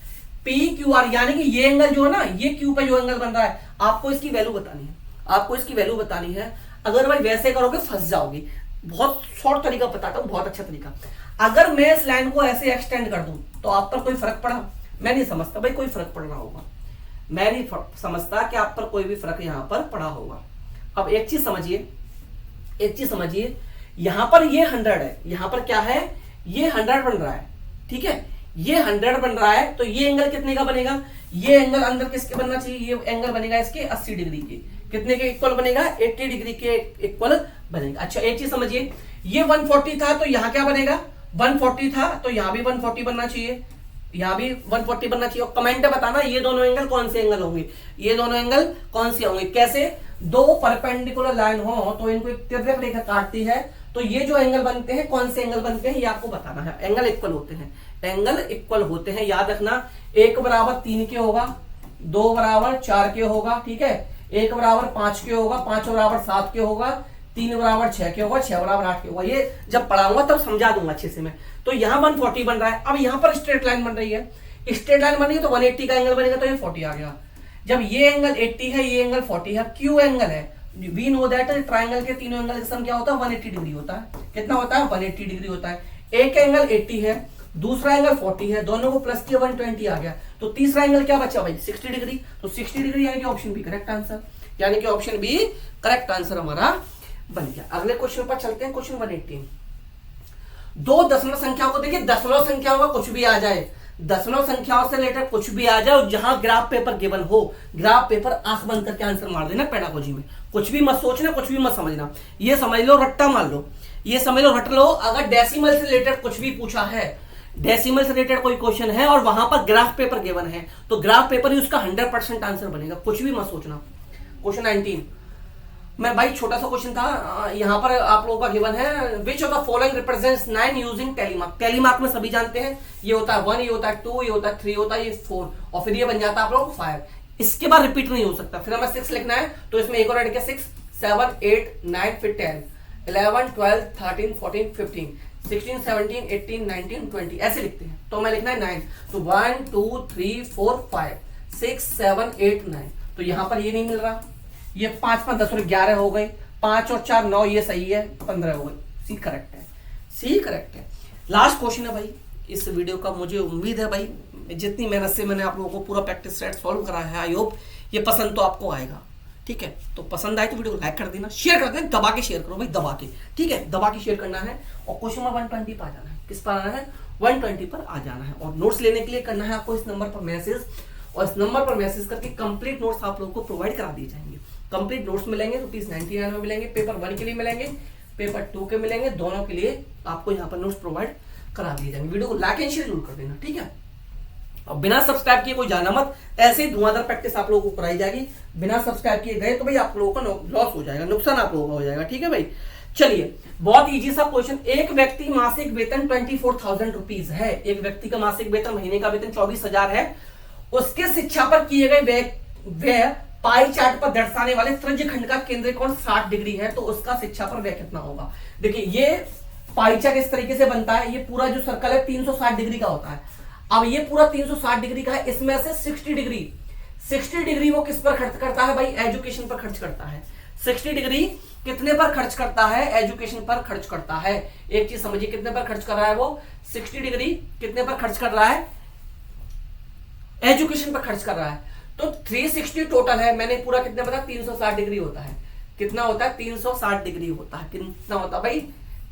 [SPEAKER 1] पीक्यूआर यानी कि ये एंगल जो है ना, ये क्यू पे जो एंगल बन रहा है, आपको इसकी वैल्यू बतानी है, आपको इसकी वैल्यू बतानी है। अगर भाई वैसे करोगे फंस जाओगे। बहुत शॉर्ट तरीका बताता हूं, बहुत अच्छा तरीका। अगर मैं इस लाइन को ऐसे एक्सटेंड कर दूं तो आप पर कोई फर्क पड़ा? मैं नहीं समझता भाई कोई फर्क पड़ रहा होगा, मैं नहीं समझता कि आप पर कोई भी फर्क यहां पर पड़ा होगा। अब एक चीज समझिए, एक चीज समझिए, यहां पर ये 100 है, यहां पर क्या है, ये 100 बन रहा है, ठीक है, ये 100 बन रहा है, तो ये एंगल कितने का बनेगा, ये एंगल अंदर किसके बनना चाहिए, ये एंगल बनेगा इसके 80 डिग्री के, कितने के इक्वल बनेगा, 80 डिग्री के इक्वल बनेगा। अच्छा एक चीज समझिए, ये 140 था तो यहां क्या बनेगा, 140 था तो यहां भी 140 बनना चाहिए, यहां भी 140 बनना चाहिए। और कमेंट में बताना ये दोनों एंगल कौन से एंगल होंगे, ये दोनों एंगल कौन से होंगे। कैसे, दो परपेंडिकुलर लाइन हो तो इनको एक तिर्यक रेखा काटती है, तो ये जो एंगल बनते हैं कौन से एंगल बनते हैं ये आपको बताना है। एंगल इक्वल होते हैं, एंगल इक्वल होते हैं, याद रखना। 1 बराबर 3 के होगा, 2 बराबर 4 के होगा, ठीक है, 1 बराबर 5 के होगा, 5 बराबर 7 के होगा, 3 बराबर 6 के होगा, 6 बराबर 8 के होगा। ये जब पढ़ाऊंगा तब समझा दूंगा अच्छे से मैं। तो यहां 140 बन रहा है। अब यहां पर स्ट्रेट लाइन बन रही है, स्ट्रेट लाइन बनेगी तो 180 का एंगल बनेगा, तो ये 40 आ गया। जब ये एंगल 80 है, ये एंगल 40 है, क्यू एंगल है, वी नो दैट ट्राइंगल के तीनों एंगल का सम क्या होता है, 180 डिग्री होता है। कितना होता है, 180 डिग्री होता है। एक एंगल 80 है, दूसरा एंगल 40 है, दोनों को प्लस किया 120 आ गया, तो तीसरा एंगल क्या बचा भाई, 60 डिग्री। तो 60 डिग्री यानी कि ऑप्शन बी करेक्ट आंसर, यानी कि ऑप्शन बी करेक्ट आंसर हमारा बन गया। अगले क्वेश्चन पर चलते हैं, क्वेश्चन 118। दो दशमलव संख्याओं को देखिए, दशमलव संख्याओं का कुछ भी आ जाए, दशमलव संख्याओं से रिलेटेड कुछ भी आ जाए, और जहां ग्राफ पेपर गिवन हो, ग्राफ पेपर आंख बंद करके आंसर मार देना पेडागोजी में। कुछ भी मत सोचना, कुछ भी मत समझना, ये समझ लो रट्टा मार लो, ये समझ लो रट लो। अगर डेसिमल से रिलेटेड कुछ भी पूछा है, डेसिमल से रिलेटेड कोई क्वेश्चन है और वहां पर ग्राफ पेपर गिवन है, तो ग्राफ पेपर ही उसका 100% आंसर बनेगा, कुछ भी मत सोचना। क्वेश्चन 19 मैं भाई छोटा सा क्वेश्चन था, यहां पर आप लोगों का गिवन है, which of the following represents 9 using tally mark. Tally mark में सभी जानते हैं, ये होता है 1, ये होता है 2, ये होता है 3, होता है ये 4, और फिर ये बन जाता है आप लोग 5। इसके बाद रिपीट नहीं हो सकता। फिर हमें 6 लिखना है, तो इसमें एक और ऐड किया, 6, 7, 8, 9, फिर 10, 11, 12, 13, 14, 15, 16, 17, 18, 19, 20 ऐसे लिखते हैं। तो मैं लिखना है 9, तो 1, 2, 3, 4, 5, 6, 7, 8, 9। तो यहां पर ये नहीं मिल रहा, ये 5, 5, 10 और 11 हो गए, 5 और 4 9, ये सही है, 15 हो गए। सी करेक्ट है, सी करेक्ट है। लास्ट क्वेश्चन है भाई इस वीडियो का। मुझे उम्मीद है भाई जितनी मेहनत से मैंने आप लोगों को पूरा प्रैक्टिस सेट सॉल्व करा है, आई होप ये पसंद तो आपको आएगा, ठीक है। तो पसंद आए तो वीडियो को लाइक कर देना, शेयर कर देना, दबा के शेयर करो भाई, दबा के, ठीक है, दबा के शेयर करना है। और क्वेश्चन नंबर 120 पर आ जाना है, किस पर आना है, 120 पर आ जाना है। और नोट्स लेने के लिए करना है आपको इस नंबर पर मैसेज, और इस नंबर पर मैसेज करके कंप्लीट नोट्स आप लोगों को प्रोवाइड करा दिए जाएंगे। कंप्लीट नोट्स मिलेंगे ₹99 में मिलेंगे, पेपर 1 के लिए मिलेंगे, पेपर 2 के मिलेंगे, दोनों के लिए आपको यहाँ पर नोट्स प्रोवाइड करा दिए जाएंगे। वीडियो को लाइक एंड शेयर जरूर कर देना, ठीक है। और बिना सब्सक्राइब किए कोई जाना मत, ऐसे ही धुआंधार प्रैक्टिस आप लोगों को कराई जाएगी। बिना सब्सक्राइब किए गए तो भाई आप लोगों का लॉस हो जाएगा, नुकसान आप लोगों का हो जाएगा, ठीक है भाई। चलिए बहुत इजी सा क्वेश्चन। एक व्यक्ति मासिक वेतन 24,000 रुपीज है, एक व्यक्ति का मासिक वेतन, महीने का वेतन 24,000 है। उसके शिक्षा पर किए गए व्यय पाई चार्ट पर दर्शाने वाले त्रिज्यखंड का केंद्रीय कोण 60 डिग्री है, तो उसका शिक्षा पर व्यय कितना होगा। देखिए ये पाई चार्ट इस तरीके से बनता है, ये पूरा जो सर्कल है 360 डिग्री का होता है। अब ये पूरा 360 डिग्री का है, इसमें से 60 डिग्री वो किस पर खर्च करता है भाई, एजुकेशन पर खर्च करता है। 60 डिग्री कितने पर खर्च करता है, एजुकेशन पर खर्च करता है। एक चीज समझिए, कितने पर खर्च कर रहा है वो, 60 डिग्री कितने पर खर्च कर रहा है, एजुकेशन पर खर्च कर रहा है। तो 360 टोटल है, मैंने पूरा कितने बताया, 360 डिग्री होता है। कितना होता है, 360 डिग्री होता है। कितना होता है भाई,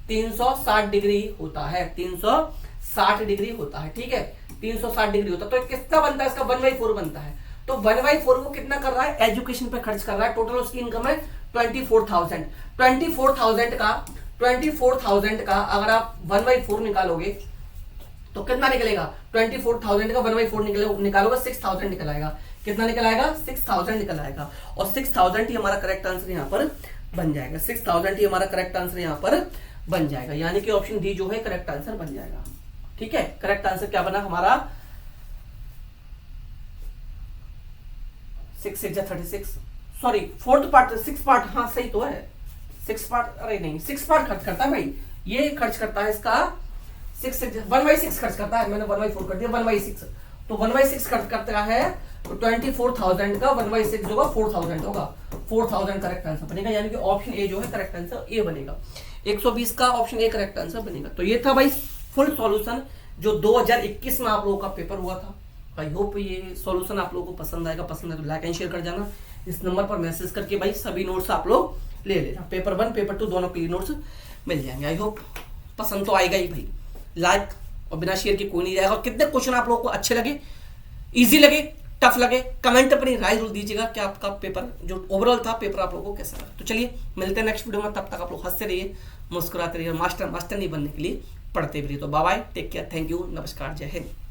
[SPEAKER 1] 360 डिग्री होता है, 360 डिग्री होता है, ठीक है, 360 डिग्री होता है। तो कितना बनता है इसका, 1/4 बनता है। तो 1/4 को कितना कर रहा है, एजुकेशन पे खर्च कर रहा है। टोटल उसकी इनकम है 24,000। 24,000 का अगर आप 1/4 निकालोगे तो कितना निकलेगा, 24,000 का 1/4 निकालोगे 6,000 निकल आएगा। कितना निकल आएगा, 6,000 निकल आएगा। और 6,000 ही हमारा करेक्ट आंसर यहाँ पर बन जाएगा, 6,000 ही हमारा करेक्ट आंसर यहाँ पर बन जाएगा। यानी कि ऑप्शन डी जो है करेक्ट आंसर बन जाएगा, ठीक है। करेक्ट आंसर क्या बना हमारा, 6 6 36, सॉरी फोर्थ पार्ट 6 पार्ट, हाँ सही तो है 6 पार्ट, अरे नहीं 6 पार्ट खर्च करता है भाई, ये खर्च करता है इसका 1/6 खर्च करता है, मैंने 1/4 कर दिया 1/6, तो 1/6 खर्च करता है तो 24,000 का 1/6 होगा 4,000 होगा, 4,000 करेक्ट आंसर बनेगा, यानी कि ऑप्शन ए जो है करेक्ट आंसर ए बनेगा, 120 का ऑप्शन ए करेक्ट आंसर बनेगा। तो ये था भाई फुल सॉल्यूशन जो 2021 में आप लोगों का पेपर हुआ था। आई होप ये सॉल्यूशन आप लोगों को पसंद आएगा, पसंद है तो लाइक एंड शेयर कर जाना, इस नंबर पर मैसेज करके भाई सभी नोट्स आप लोग ले लेना, पेपर 1 पेपर 2 दोनों के लिए नोट्स मिल जाएंगे। आई होप पसंद तो आएगा ही भाई, लाइक और बिना शेयर के कोई नहीं जाएगा। और कितने क्वेश्चन आप लोगों को अच्छे लगे, इजी लगे, टफ लगे, कमेंट अपनी राय जरूर दीजिएगा कि आपका पेपर जो ओवरऑल था पेपर आप लोगों को कैसा लगा। तो चलिए मिलते हैं नेक्स्ट वीडियो में, तब तक आप लोग हंसते रहिए, मुस्कुराते रहिए, मास्टर नहीं बनने के लिए पढ़ते भी रहिए। तो bye bye, take care, thank you, नमस्कार, जय हिंद।